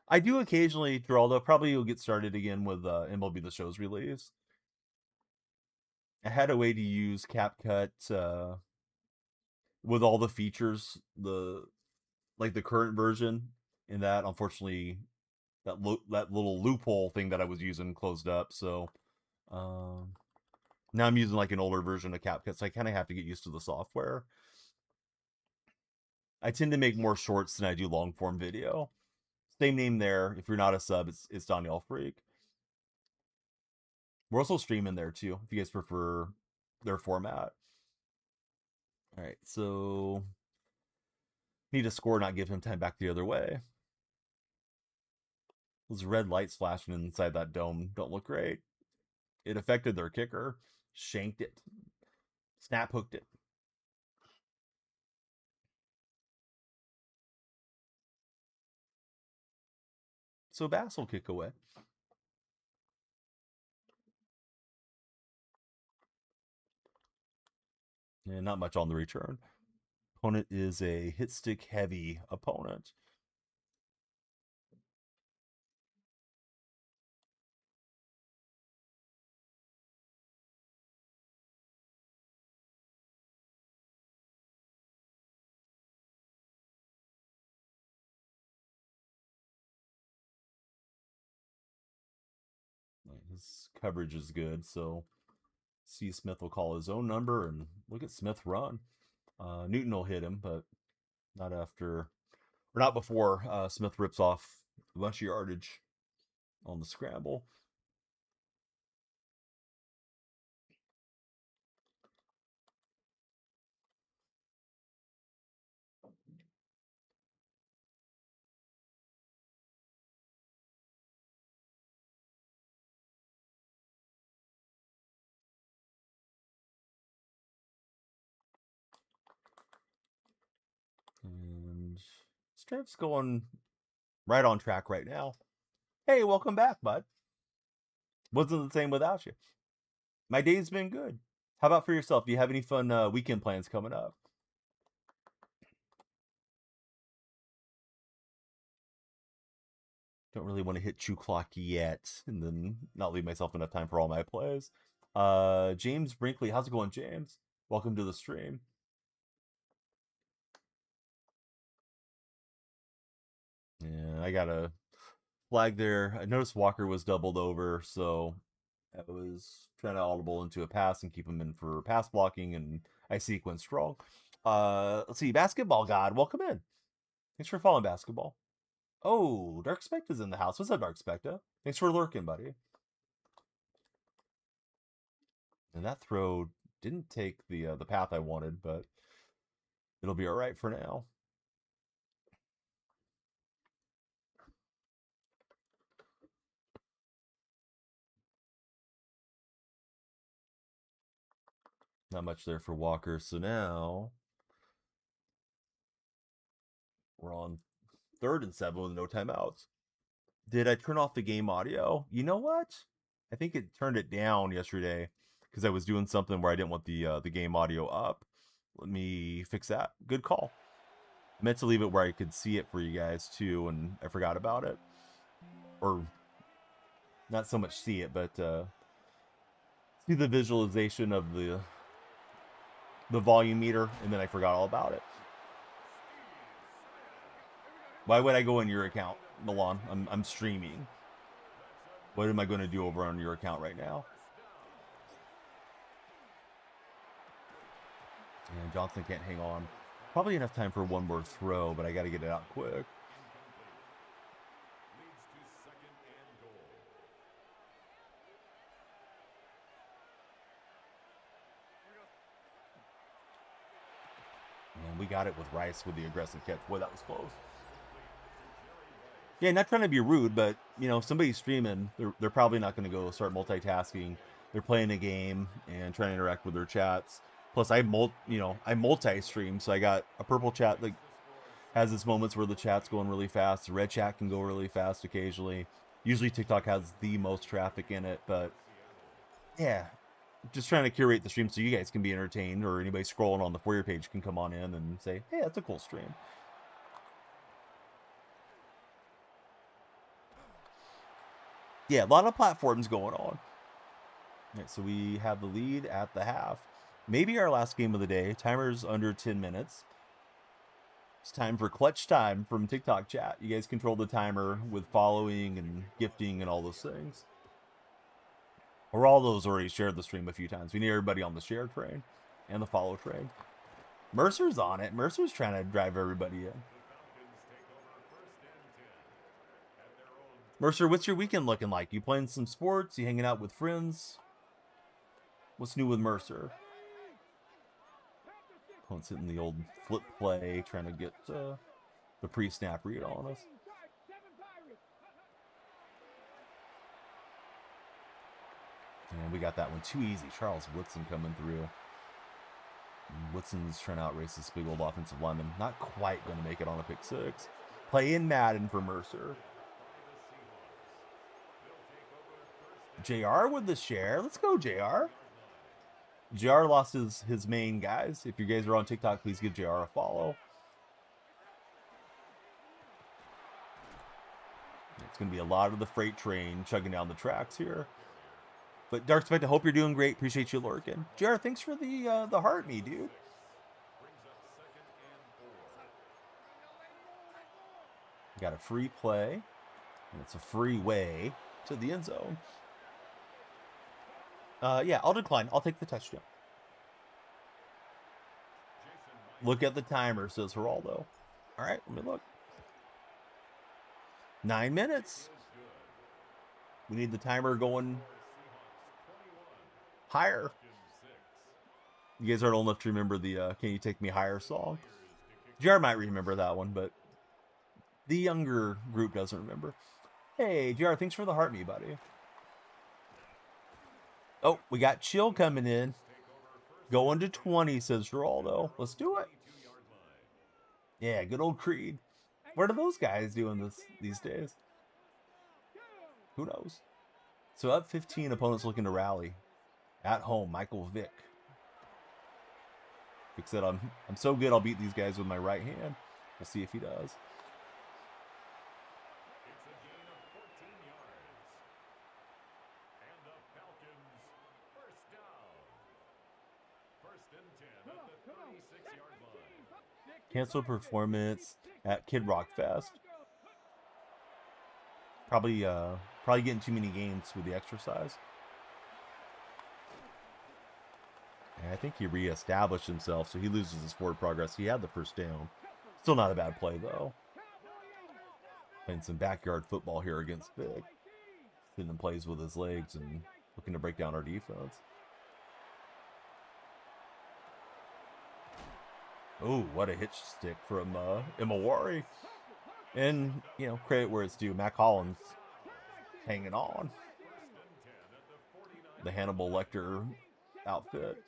I do occasionally, Geraldo, probably you'll get started again with MLB The Show's release. I had a way to use CapCut with all the features, the current version. In that, unfortunately, that little loophole thing that I was using closed up. So now I'm using like an older version of CapCut, so I kind of have to get used to the software. I tend to make more shorts than I do long form video. Same name there. If you're not a sub, it's Daniel Freak. We're also streaming there too, if you guys prefer their format. All right, so Need to score, not give him time back the other way. Those red lights flashing inside that dome don't look great. It affected their kicker. Shanked it. Snap hooked it. So Bass will kick away. And not much on the return. Opponent is a hit stick heavy opponent. His coverage is good, so C. Smith will call his own number, and look at Smith run. Newton will hit him, but not after, or not before Smith rips off a bunch of yardage on the scramble. And Strip's going right on track right now. Hey, welcome back, bud. Wasn't the same without you. My day's been good. How about for yourself? Do you have any fun weekend plans coming up? Don't really want to hit 2 o'clock yet, and then not leave myself enough time for all my plays. James Brinkley, how's it going, James? Welcome to the stream. Yeah, I got a flag there. I noticed Walker was doubled over, so I was trying to audible into a pass and keep him in for pass blocking, and I sequenced wrong. Let's see, Basketball God, welcome in. Thanks for following Basketball. Oh, Dark Specta's in the house. What's up, Dark Specta? Thanks for lurking, buddy. And that throw didn't take the path I wanted, but it'll be all right for now. Not much there for Walker. So now we're on 3rd and 7 with no timeouts. Did I turn off the game audio? You know what? I think it turned it down yesterday because I was doing something where I didn't want the game audio up. Let me fix that. Good call. I meant to leave it where I could see it for you guys too, and I forgot about it. Or not so much see it, but see the visualization of the volume meter, and then I forgot all about it. Why would I go in your account, Milan? I'm streaming. What am I going to do over on your account right now? And Johnson can't hang on. Probably enough time for one more throw, but I got to get it out quick. And we got it with Rice with the aggressive catch. Boy, that was close. Yeah, not trying to be rude, but you know, if somebody's streaming, they're probably not going to go start multitasking. They're playing a game and trying to interact with their chats. Plus, I multi-stream, so I got a purple chat that has its moments where the chat's going really fast. The red chat can go really fast occasionally. Usually, TikTok has the most traffic in it, but yeah, just trying to curate the stream so you guys can be entertained, or anybody scrolling on the For You page can come on in and say, "Hey, that's a cool stream." Yeah, a lot of platforms going on. Right, so we have the lead at the half. Maybe our last game of the day. Timer's under 10 minutes. It's time for clutch time from TikTok chat. You guys control the timer with following and gifting and all those things. Or all those already shared the stream a few times. We need everybody on the share train and the follow train. Mercer's on it. Mercer's trying to drive everybody in. Mercer, what's your weekend looking like? You playing some sports? You hanging out with friends? What's new with Mercer? Opponent's hitting the old flip play, trying to get the pre-snap read on us. And we got that one too easy. Charles Woodson coming through. Woodson's trying to outrace this big old offensive lineman. Not quite going to make it on a pick six. Play in Madden for Mercer. JR with the share. Let's go, JR. JR lost his main guys. If you guys are on TikTok, please give JR a follow. It's going to be a lot of the freight train chugging down the tracks here. But Dark Spectre, I hope you're doing great. Appreciate you lurking. JR, thanks for the heart me, dude. Got a free play, and it's a free way to the end zone. Yeah, I'll decline. I'll take the touchdown. Look at the timer, says Geraldo. All right, let me look. 9 minutes. We need the timer going higher. You guys aren't old enough to remember the Can You Take Me Higher song. JR might remember that one, but the younger group doesn't remember. Hey, JR, thanks for the heart me, buddy. Oh, we got Chill coming in. Going to 20, says Geraldo. Let's do it. Yeah, good old Creed. What are those guys doing these days? Who knows? So up 15, opponents looking to rally. At home, Michael Vick. Vick said, I'm so good I'll beat these guys with my right hand. We'll see if he does. Canceled performance at Kid Rock Fest. Probably getting too many games with the exercise. And I think he reestablished himself, so he loses his forward progress. He had the first down. Still not a bad play, though. Playing some backyard football here against Vic. Hitting plays with his legs and looking to break down our defense. Oh, what a hitch stick from Imawari. And, you know, credit where it's due. Mac Hollins hanging on. The Hannibal Lecter outfit.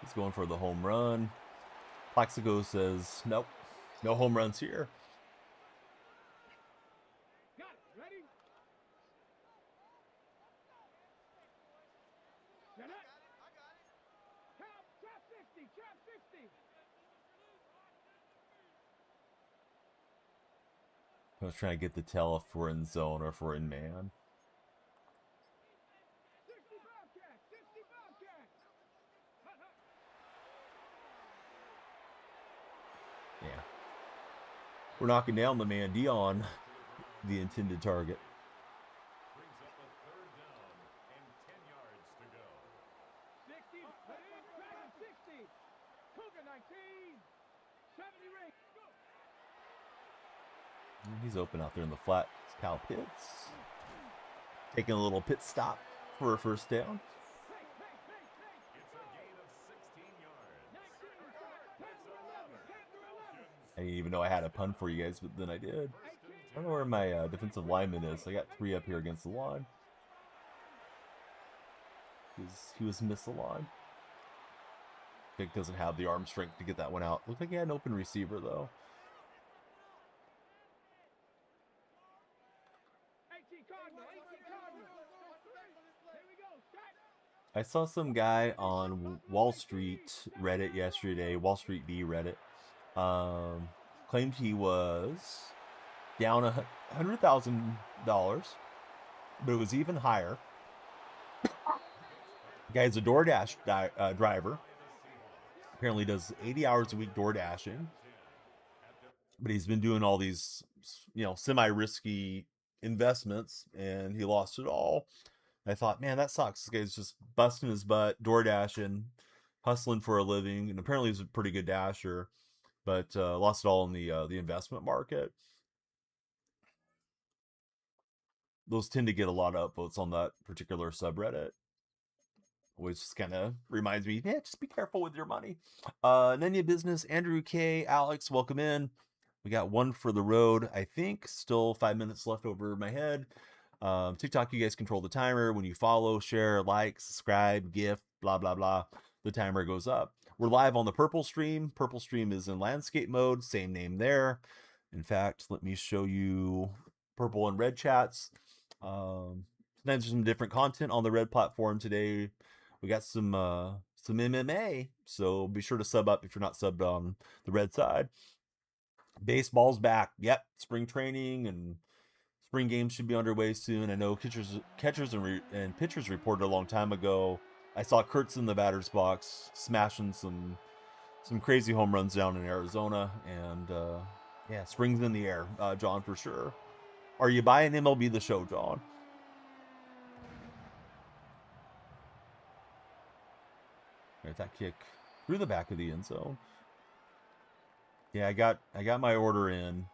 He's going for the home run. Plaxico says, nope, no home runs here. I was trying to get the tell if we're in zone or if we're in man. Yeah. We're knocking down the man. Dion, the intended target. He's open out there in the flat. It's Kyle Pitts. Taking a little pit stop for a first down. I didn't even know I had a pun for you guys, but then I did. I don't know where my defensive lineman is. I got 3 up here against the line. He was misaligned. Vic doesn't have the arm strength to get that one out. Looked like he had an open receiver, though. I saw some guy on Wall Street Reddit yesterday, Wall Street B Reddit, claimed he was down $100,000, but it was even higher. The guy's a DoorDash driver. Apparently does 80 hours a week door dashing, but he's been doing all these, you know, semi-risky investments, and he lost it all. I thought, man, that sucks. This guy's just busting his butt, door dashing, hustling for a living, and apparently he's a pretty good dasher, but lost it all in the investment market. Those tend to get a lot of upvotes on that particular subreddit. which just kind of reminds me, yeah, just be careful with your money. Nenya Business, Andrew K, Alex, welcome in. We got one for the road, I think. Still 5 minutes left over my head. TikTok, you guys control the timer. When you follow, share, like, subscribe, gift, blah, blah, blah, the timer goes up. We're live on the Purple Stream. Purple Stream is in landscape mode, same name there. In fact, let me show you purple and red chats. Sometimes there's some different content on the red platform today. We got some MMA, so be sure to sub up if you're not subbed on the red side. Baseball's back. Yep, spring training and spring games should be underway soon. I know catchers and pitchers reported a long time ago. I saw Kurtz in the batter's box smashing some crazy home runs down in Arizona, and yeah, spring's in the air, John, for sure. Are you buying MLB The Show, John? There's that kick through the back of the end zone. Yeah, I got my order in.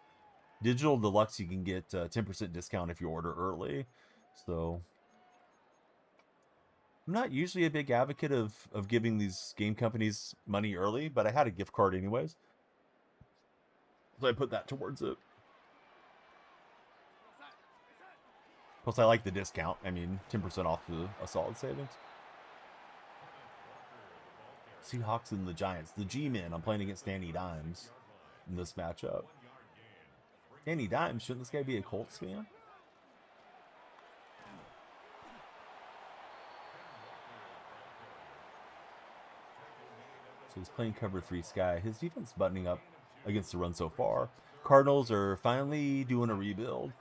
Digital Deluxe, you can get 10% discount if you order early. So I'm not usually a big advocate of giving these game companies money early, but I had a gift card anyways, so I put that towards it. Plus, I like the discount. I mean, 10% off to a solid savings. Seahawks and the Giants. The G-Men. I'm playing against Danny Dimes in this matchup. Danny Dimes, shouldn't this guy be a Colts fan? So he's playing cover 3 Sky. His defense buttoning up against the run so far. Cardinals are finally doing a rebuild.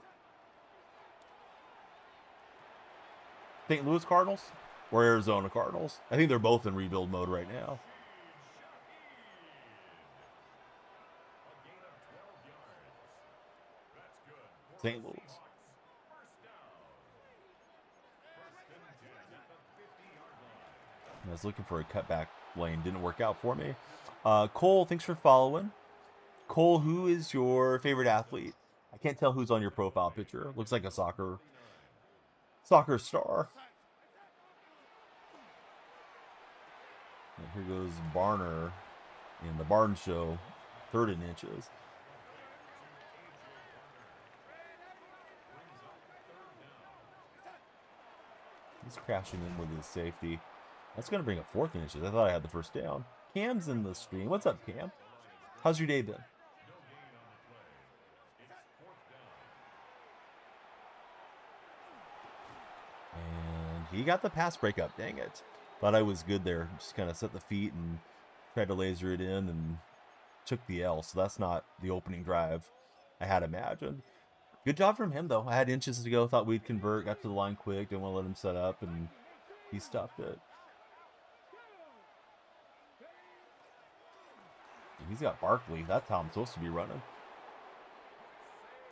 St. Louis Cardinals or Arizona Cardinals? I think they're both in rebuild mode right now. St. Louis. I was looking for a cutback lane. Didn't work out for me. Cole, thanks for following. Cole, who is your favorite athlete? I can't tell who's on your profile picture. Looks like a soccer star. And here goes Barner in the Barn Show, 3rd and inches. He's crashing in with his safety. That's going to bring up 4th and inches. I thought I had the first down. Cam's in the stream. What's up, Cam? How's your day been? And he got the pass breakup. Dang it. Thought I was good there. Just kind of set the feet and tried to laser it in and took the L. So that's not the opening drive I had imagined. Good job from him, though. I had inches to go. Thought we'd convert. Got to the line quick. Didn't want to let him set up, and he stuffed it. He's got Barkley. That's how I'm supposed to be running.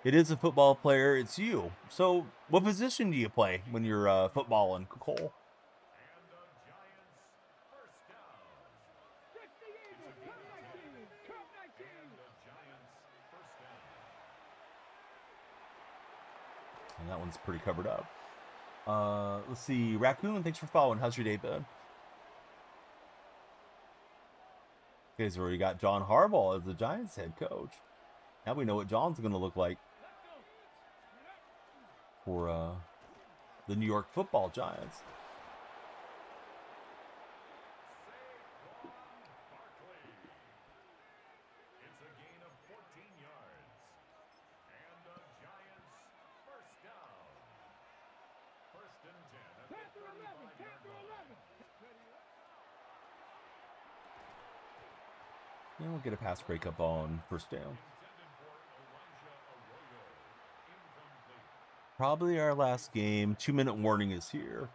It is a football player. It's you. So what position do you play when you're footballing, Cole? And that one's pretty covered up. Let's see. Raccoon, thanks for following. How's your day been? You guys already got John Harbaugh as the Giants head coach. Now we know what John's going to look like for the New York Football Giants. And we'll get a pass breakup on 1st down. Probably our last game. 2-minute warning is here.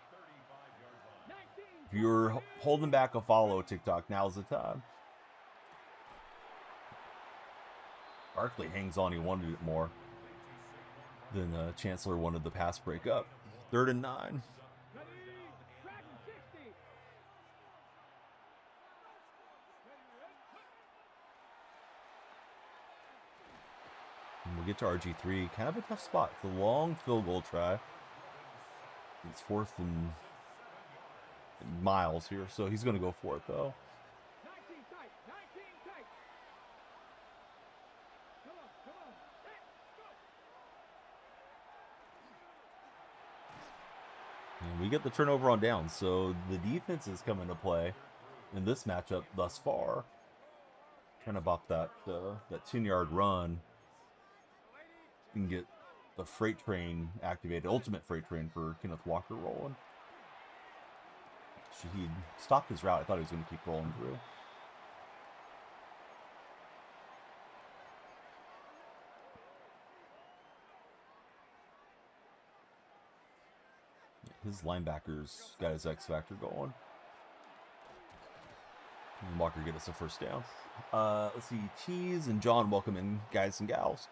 If you're holding back a follow, TikTok, now's the time. Barkley hangs on. He wanted it more than Chancellor wanted the pass breakup. 3rd and 9. And we'll get to RG3. Kind of a tough spot. It's a long field goal try. It's 4th and miles here, so he's going to go for it, though. And we get the turnover on down, so the defense is coming to play in this matchup thus far. Trying to bop that 10-yard run and get the freight train activated, ultimate freight train for Kenneth Walker rolling. He stopped his route. I thought he was going to keep rolling through. His linebackers got his X factor going. And Walker get us a first down. Let's see, Cheese and John welcome in, guys and gals.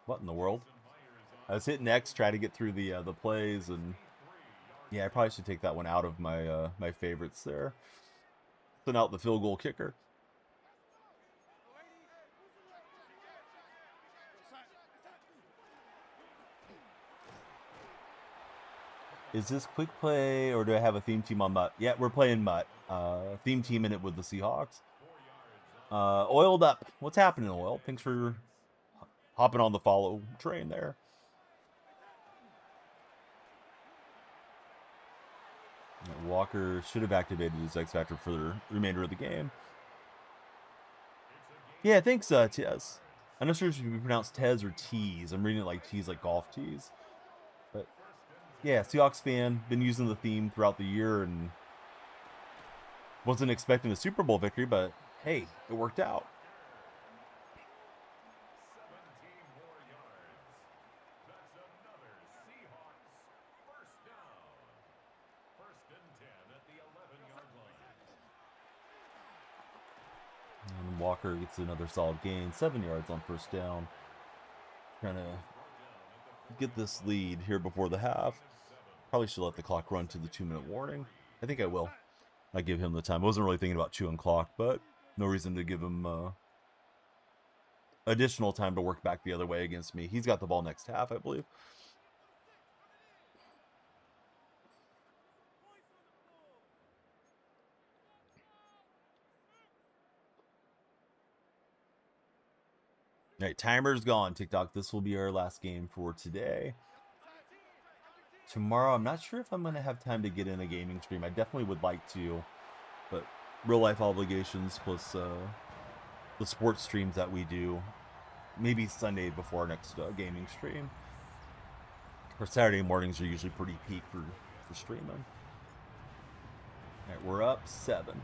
What in the world? I was hitting X, try to get through the plays, and yeah, I probably should take that one out of my my favorites there. Send out the field goal kicker. Is this quick play, or do I have a theme team on Mutt? Yeah, we're playing Mutt. Theme team in it with the Seahawks. Oiled up. What's happening, Oil? Thanks for hopping on the follow train there. Walker should have activated his X Factor for the remainder of the game. Yeah, thanks, Tez. I'm not sure if it should be pronounced Tez or Tees. I'm reading it like Tees, like golf tees. But yeah, Seahawks fan, been using the theme throughout the year and wasn't expecting a Super Bowl victory, but hey, it worked out. And Walker gets another solid gain, 7 yards on first down. Trying to get this lead here before the half. Probably should let the clock run to the 2-minute warning. I think I will. I give him the time. I wasn't really thinking about chewing clock, but no reason to give him additional time to work back the other way against me. He's got the ball next half, I believe. All right, timer's gone, TikTok. This will be our last game for today. Tomorrow, I'm not sure if I'm going to have time to get in a gaming stream. I definitely would like to, but real-life obligations plus the sports streams that we do. Maybe Sunday before our next gaming stream. Or Saturday mornings are usually pretty peak for streaming. All right, we're up 7.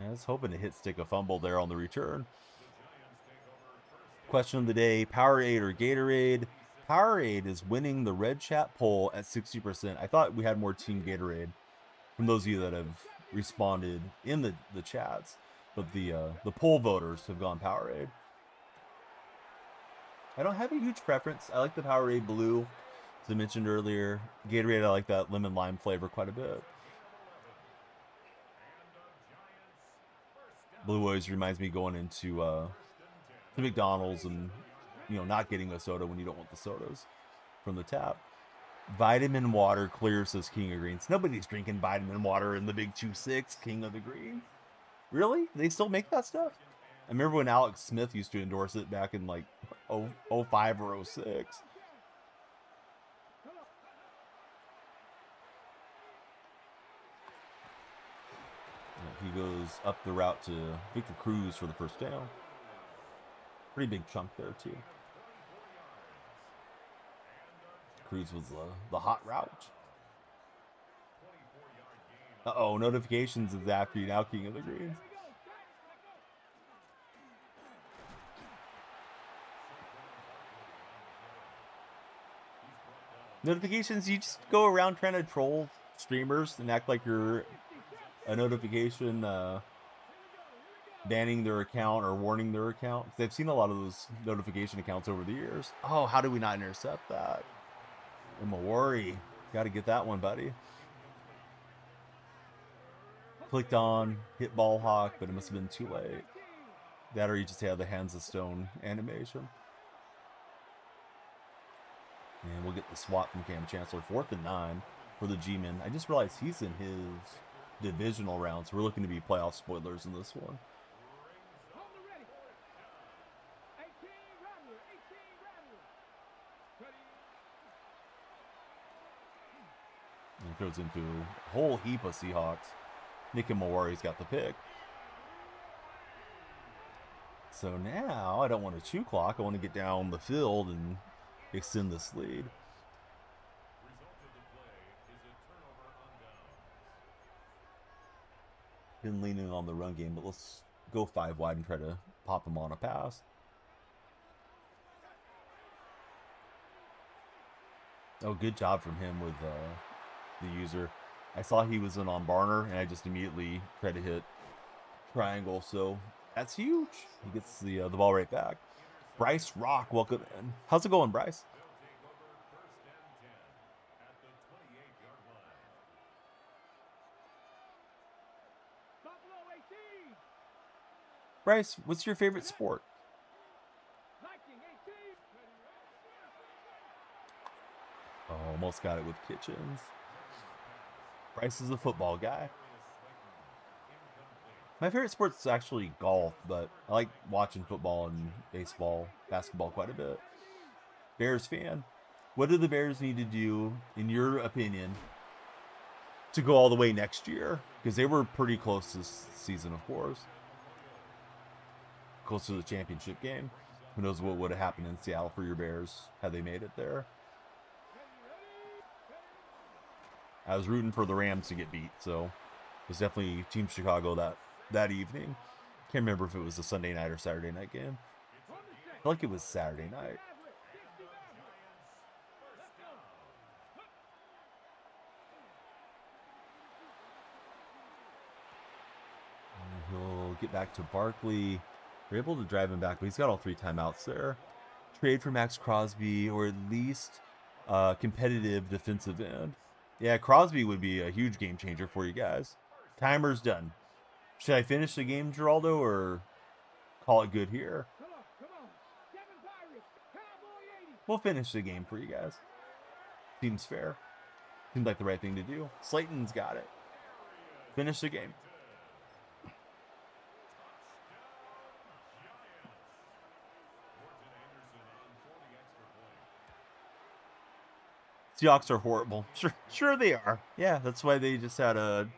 I was hoping to hit stick a fumble there on the return. Question of the day, Powerade or Gatorade? Powerade is winning the Red Chat poll at 60%. I thought we had more Team Gatorade from those of you that have responded in the chats. But the poll voters have gone Powerade. I don't have a huge preference. I like the Powerade Blue, as I mentioned earlier. Gatorade, I like that lemon lime flavor quite a bit. Blue always reminds me going into the McDonald's and, you know, not getting a soda when you don't want the sodas from the tap. Vitamin water clear, says King of Greens. Nobody's drinking vitamin water in the Big 2-6, King of the Green. Really? They still make that stuff? I remember when Alex Smith used to endorse it back in like 05 or 06. He goes up the route to Victor Cruz for the first down. Pretty big chunk there, too. Cruz was the hot route. Uh-oh, notifications is after you now, King of the Greens. Notifications, you just go around trying to troll streamers and act like you're a notification banning their account or warning their account. They've seen a lot of those notification accounts over the years. Oh, how do we not intercept that? Mawari, got to get that one, buddy. Clicked on, hit ball hawk, but it must have been too late. That or you just had the hands of stone animation. And we'll get the swat from Cam Chancellor. 4th and 9 for the G-Men. I just realized he's in his divisional round, so we're looking to be playoff spoilers in this one. And throws into a whole heap of Seahawks. Nick and Mawari's got the pick. So now I don't want to chew clock. I want to get down the field and extend this lead. Been leaning on the run game, but let's go 5 wide and try to pop him on a pass. Oh, good job from him with the user. I saw he was in on Barner, and I just immediately tried to hit triangle, so that's huge. He gets the ball right back. Bryce Rock, welcome in. How's it going, Bryce? Bryce, what's your favorite sport? Oh, almost got it with Kitchens. Bryce is a football guy. My favorite sport is actually golf, but I like watching football and baseball, basketball quite a bit. Bears fan. What do the Bears need to do, in your opinion, to go all the way next year? Because they were pretty close this season, of course. Close to the championship game. Who knows what would have happened in Seattle for your Bears had they made it there. I was rooting for the Rams to get beat, so it was definitely Team Chicago that evening. Can't remember if it was a Sunday night or Saturday night game. I feel like it was Saturday night. And he'll get back to Barkley. We're able to drive him back, but he's got all 3 timeouts there. Trade for Max Crosby, or at least competitive defensive end. Yeah, Crosby would be a huge game changer for you guys. Timer's done. Should I finish the game, Geraldo, or call it good here? We'll finish the game for you guys. Seems fair. Seems like the right thing to do. Slayton's got it. Finish the game. Seahawks are horrible. Sure they are. Yeah, that's why they just had a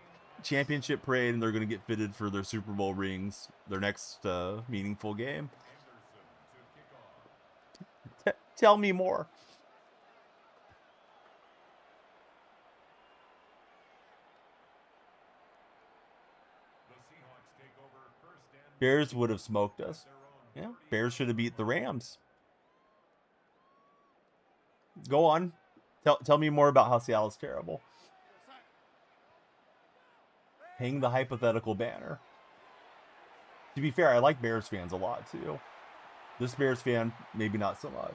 championship parade, and they're going to get fitted for their Super Bowl rings, their next meaningful game. Tell me more. Bears would have smoked us. Yeah, Bears should have beat the Rams. Go on. Tell me more about how Seattle's terrible. Hang the hypothetical banner. To be fair, I like Bears fans a lot, too. This Bears fan, maybe not so much.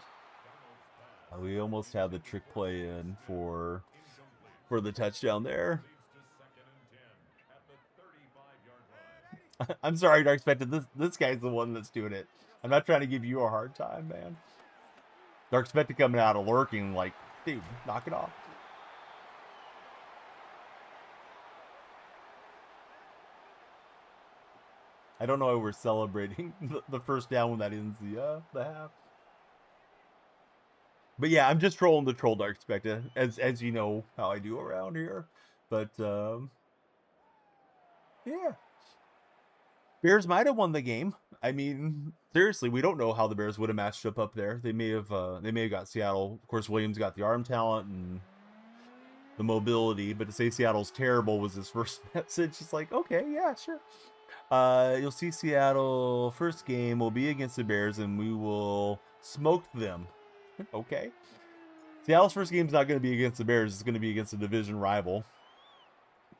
We almost had the trick play in for the touchdown there. I'm sorry, I expected this guy's the one that's doing it. I'm not trying to give you a hard time, man. Dark Spectre coming out of lurking like, dude, knock it off. I don't know why we're celebrating the first down when that ends the half. But yeah, I'm just trolling the troll, Dark Spectre, as you know how I do around here. But yeah. Bears might have won the game. I mean, seriously, we don't know how the Bears would have matched up there. They may have got Seattle. Of course, Williams got the arm talent and the mobility, but to say Seattle's terrible was his first message. It's like, okay, yeah, sure. You'll see Seattle first game will be against the Bears, and we will smoke them. Okay. Seattle's first game is not going to be against the Bears. It's going to be against a division rival.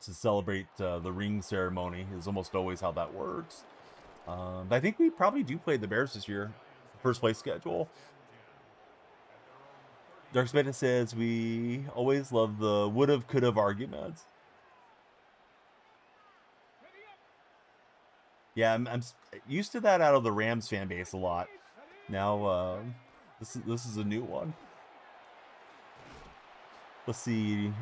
To celebrate the ring ceremony is almost always how that works. But I think we probably do play the Bears this year. First place schedule. Dark Spectre says we always love the would've, could've arguments. Yeah, I'm used to that out of the Rams fan base a lot. Now, this is a new one. Let's see.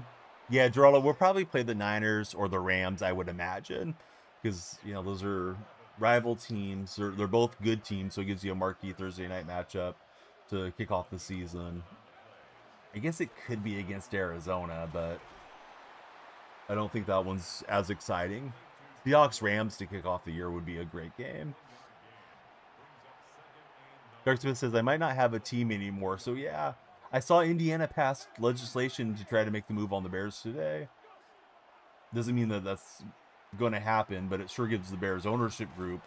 Yeah, Geraldo, we'll probably play the Niners or the Rams, I would imagine, because those are rival teams. They're both good teams, so it gives you a marquee Thursday night matchup to kick off the season. I guess it could be against Arizona, but I don't think that one's as exciting. Seahawks Rams to kick off the year would be a great game. Dark Smith says I might not have a team anymore, so yeah. I saw Indiana pass legislation to try to make the move on the Bears today. Doesn't mean that that's going to happen, but it sure gives the Bears ownership group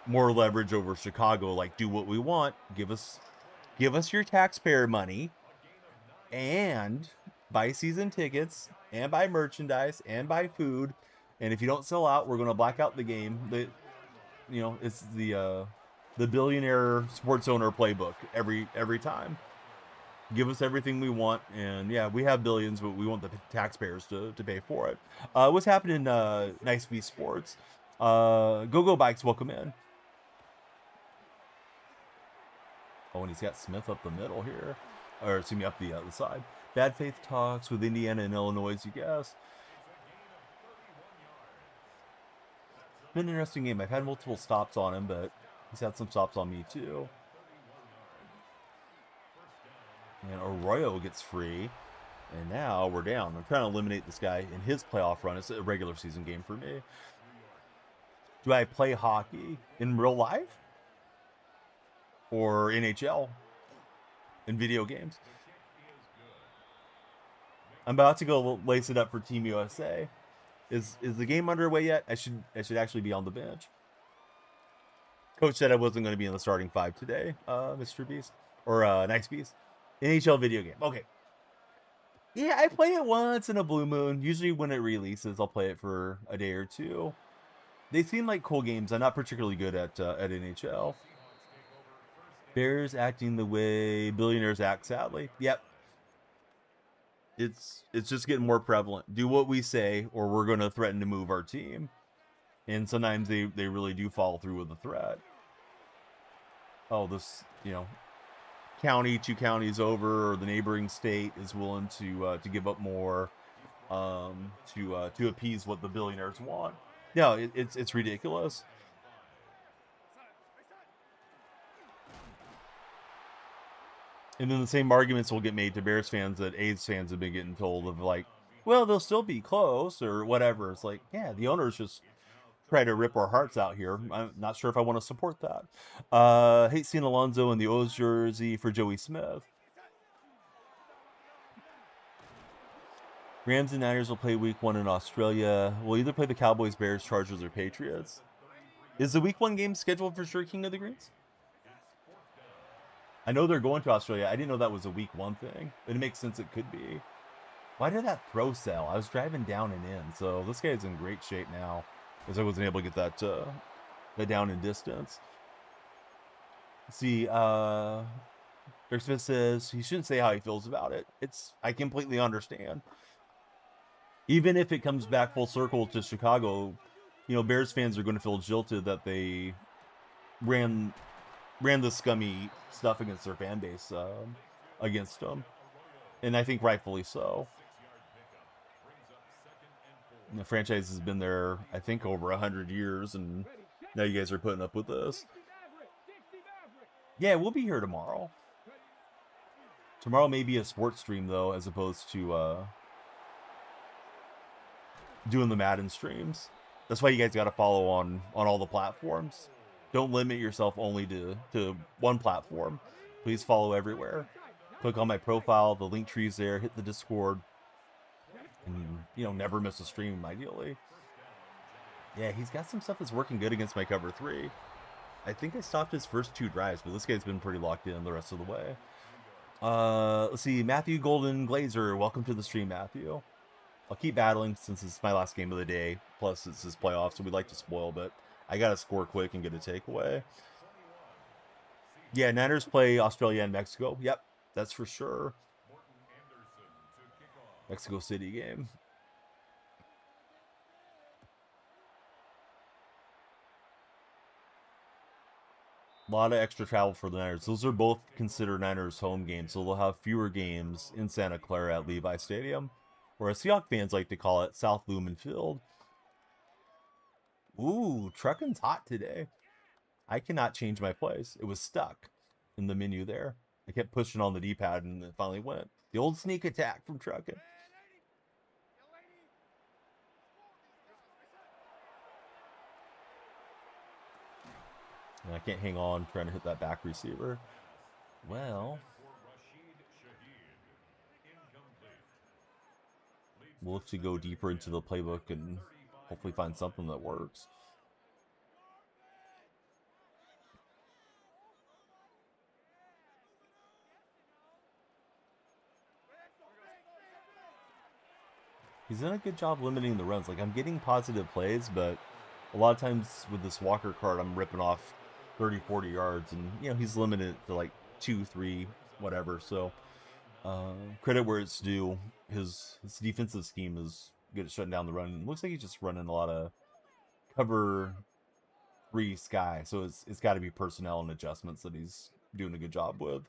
more leverage over Chicago. Like, do what we want. Give us your taxpayer money, and buy season tickets, and buy merchandise, and buy food. And if you don't sell out, we're going to black out the game. It's the billionaire sports owner playbook every time. Give us everything we want, and yeah, we have billions, but we want the taxpayers to pay for it. What's happening in Nice B Sports? Go Bikes, welcome in. Oh, and he's got Smith up the middle here, or excuse me, up the other side. Bad faith talks with Indiana and Illinois, you guess. Been an interesting game. I've had multiple stops on him, but he's had some stops on me too. And Arroyo gets free. And now we're down. I'm trying to eliminate this guy in his playoff run. It's a regular season game for me. Do I play hockey in real life? Or NHL? In video games? I'm about to go lace it up for Team USA. Is the game underway yet? I should actually be on the bench. Coach said I wasn't going to be in the starting 5 today, Mr. Beast. Or Nice Beast. NHL video game. Okay. Yeah, I play it once in a blue moon. Usually when it releases, I'll play it for a day or two. They seem like cool games. I'm not particularly good at NHL. Bears acting the way billionaires act, sadly. Yep. It's just getting more prevalent. Do what we say, or we're going to threaten to move our team. And sometimes they really do follow through with the threat. Oh, this, county, 2 counties over, or the neighboring state is willing to give up more to appease what the billionaires want. No, it's ridiculous. And then the same arguments will get made to Bears fans that A's fans have been getting told of, like, well, they'll still be close or whatever. It's like, yeah, the owners just try to rip our hearts out here. I'm not sure if I want to support that. Hate seeing Alonso in the O's jersey for Joey Smith. Rams and Niners will play week 1 in Australia. We'll either play the Cowboys, Bears, Chargers, or Patriots. Is the week 1 game scheduled for sure, King of the Greens? I know they're going to Australia. I didn't know that was a week 1 thing. But it makes sense it could be. Why did that throw sell? I was driving down and in. So this guy's in great shape now, because I wasn't able to get that down in distance. Let's see, Dirk Smith says he shouldn't say how he feels about it. I completely understand. Even if it comes back full circle to Chicago, Bears fans are going to feel jilted that they ran the scummy stuff against their fan base against them. And I think rightfully so. The franchise has been there, I think, over 100 years, and now you guys are putting up with this. Yeah, we'll be here tomorrow. Tomorrow may be a sports stream, though, as opposed to doing the Madden streams. That's why you guys got to follow on all the platforms. Don't limit yourself only to one platform. Please follow everywhere. Click on my profile. The link tree's there. Hit the Discord. And, never miss a stream, ideally. Yeah, he's got some stuff that's working good against my cover 3. I think I stopped his first 2 drives, but this guy's been pretty locked in the rest of the way. Let's see. Matthew Golden Glazer. Welcome to the stream, Matthew. I'll keep battling since it's my last game of the day. Plus, it's his playoffs, so we'd like to spoil, but I got to score quick and get a takeaway. Yeah, Niners play Australia and Mexico. Yep, that's for sure. Mexico City game. A lot of extra travel for the Niners. Those are both considered Niners home games, so they'll have fewer games in Santa Clara at Levi Stadium, or as Seahawks fans like to call it, South Lumen Field. Ooh, trucking's hot today. I cannot change my place. It was stuck in the menu there. I kept pushing on the D-pad and it finally went. The old sneak attack from trucking. And I can't hang on trying to hit that back receiver. Well, we'll look to go deeper into the playbook and hopefully find something that works. He's done a good job limiting the runs. Like, I'm getting positive plays, but a lot of times with this Walker card, I'm ripping off 30, 40 yards. And, you know, he's limited to like 2, 3, whatever. So, credit where it's due. His defensive scheme is good at shutting down the run. It looks like he's just running a lot of cover 3 sky. So it's got to be personnel and adjustments that he's doing a good job with.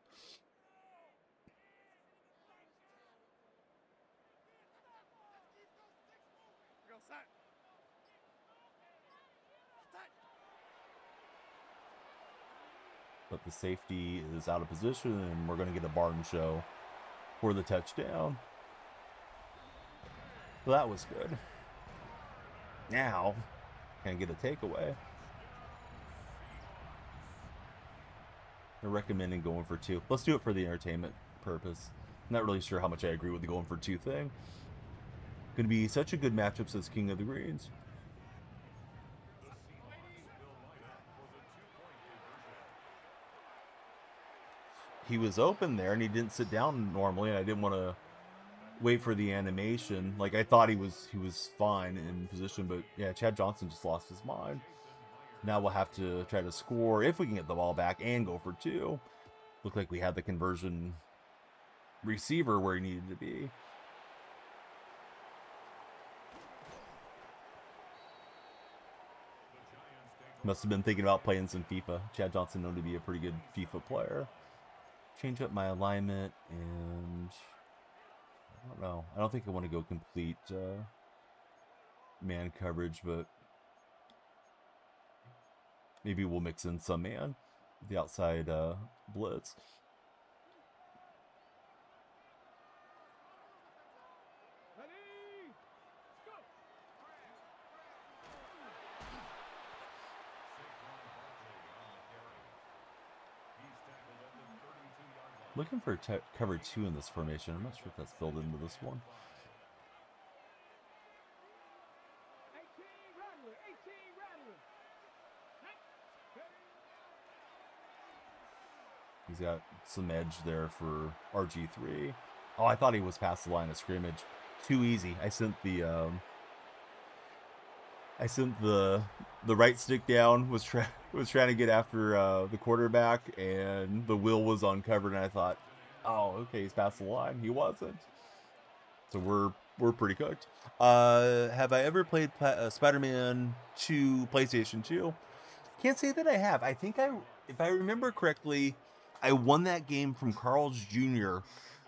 But the safety is out of position, and we're going to get a barn show for the touchdown. So that was good. Now, can I get a takeaway? They're recommending going for 2. Let's do it for the entertainment purpose. I'm not really sure how much I agree with the going for 2 thing. Going to be such a good matchup, says King of the Greens. He was open there and he didn't sit down normally, and I didn't want to wait for the animation. Like, I thought he was fine in position, but yeah, Chad Johnson just lost his mind. Now we'll have to try to score if we can get the ball back and go for 2. Looked like we had the conversion receiver where he needed to be. Must have been thinking about playing some FIFA. Chad Johnson known to be a pretty good FIFA player. Change up my alignment, and I don't know. I don't think I want to go complete man coverage, but maybe we'll mix in some man, the outside blitz. Looking for cover 2 in this formation. I'm not sure if that's built into this one. He's got some edge there for RG3. Oh, I thought he was past the line of scrimmage. Too easy. I sent the right stick down, was trying to get after the quarterback, and the wheel was uncovered, and I thought, oh, okay, he's past the line. He wasn't. So we're pretty cooked. Have I ever played Spider-Man 2 PlayStation 2? Can't say that I have. I think if I remember correctly, I won that game from Carl's Jr.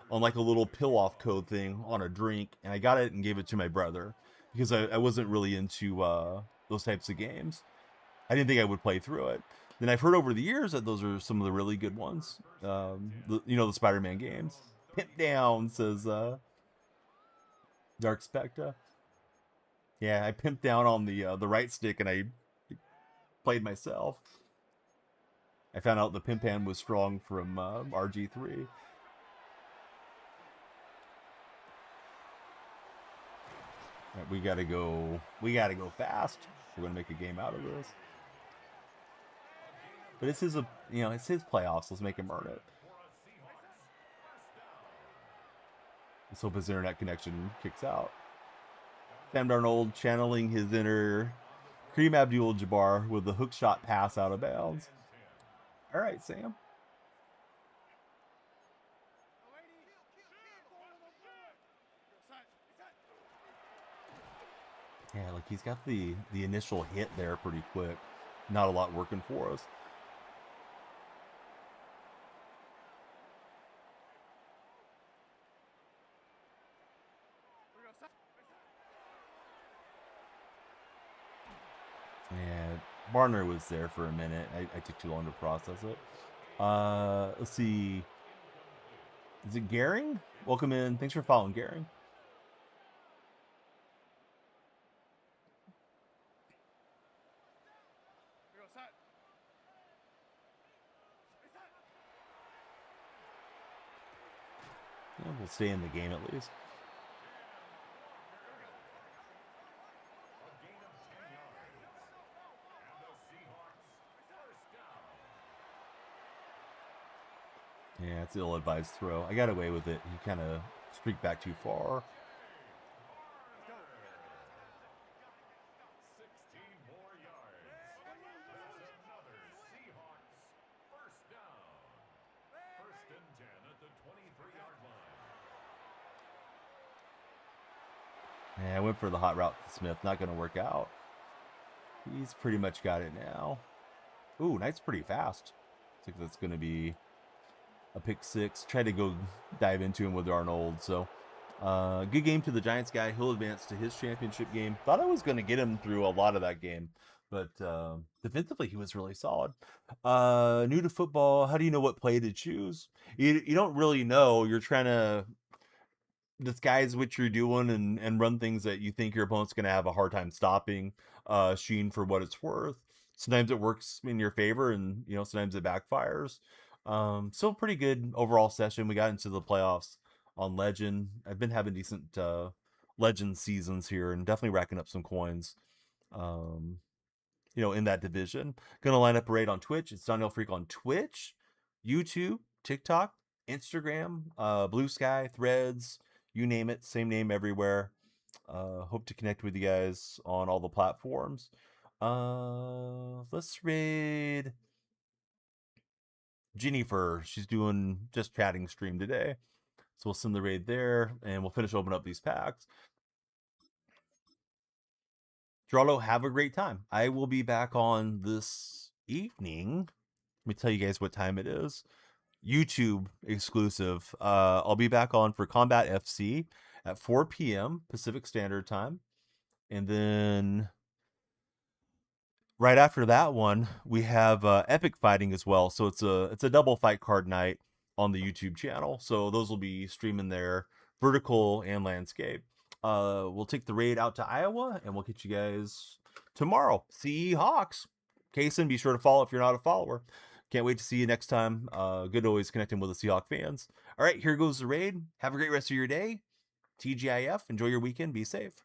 on like a little pill-off code thing on a drink, and I got it and gave it to my brother because I wasn't really into those types of games. I didn't think I would play through it. Then I've heard over the years that those are some of the really good ones. The Spider-Man games. Pimp down, says Dark Spectre. Yeah, I pimped down on the right stick and I played myself. I found out the pimp hand was strong from RG3. Right, we gotta go fast. We're gonna make a game out of this. But it's his playoffs. Let's make him earn it. Let's hope his internet connection kicks out. Sam Darnold channeling his inner Kareem Abdul-Jabbar with the hook shot pass out of bounds. All right, Sam. Yeah, like he's got the initial hit there pretty quick. Not a lot working for us. Yeah, Barner was there for a minute. I took too long to process it. Let's see. Is it Garing? Welcome in. Thanks for following, Garing. Yeah, we'll stay in the game at least. Yeah, it's an ill-advised throw. I got away with it. He kind of streaked back too far. Yeah, I went for the hot route to Smith. Not going to work out. He's pretty much got it now. Ooh, Knight's pretty fast. I think that's going to be a pick six. Tried to go dive into him with Arnold. So, good game to the Giants guy. He'll advance to his championship game. Thought I was going to get him through a lot of that game. But defensively, he was really solid. New to football, how do you know what play to choose? You don't really know. You're trying to disguise what you're doing and run things that you think your opponent's going to have a hard time stopping. Sheen for what it's worth. Sometimes it works in your favor, and sometimes it backfires. Still pretty good overall session. We got into the playoffs on Legend. I've been having decent Legend seasons here, and definitely racking up some coins. In that division. Gonna line up a raid on Twitch. It's Daniel Freak on Twitch, YouTube, TikTok, Instagram, Blue Sky, Threads, you name it, same name everywhere. Hope to connect with you guys on all the platforms. Let's raid Jennifer. She's doing just chatting stream today. So we'll send the raid there, and we'll finish opening up these packs. Geraldo, have a great time. I will be back on this evening. Let me tell you guys what time it is. YouTube exclusive. I'll be back on for Combat FC at 4 p.m. Pacific Standard Time. And then right after that one, we have Epic Fighting as well. So it's a double fight card night on the YouTube channel. So those will be streaming there, vertical and landscape. We'll take the raid out to Iowa, and we'll catch you guys tomorrow. Seahawks. Kaysen, be sure to follow if you're not a follower. Can't wait to see you next time. Good always connecting with the Seahawk fans. All right, here goes the raid. Have a great rest of your day. TGIF. Enjoy your weekend. Be safe.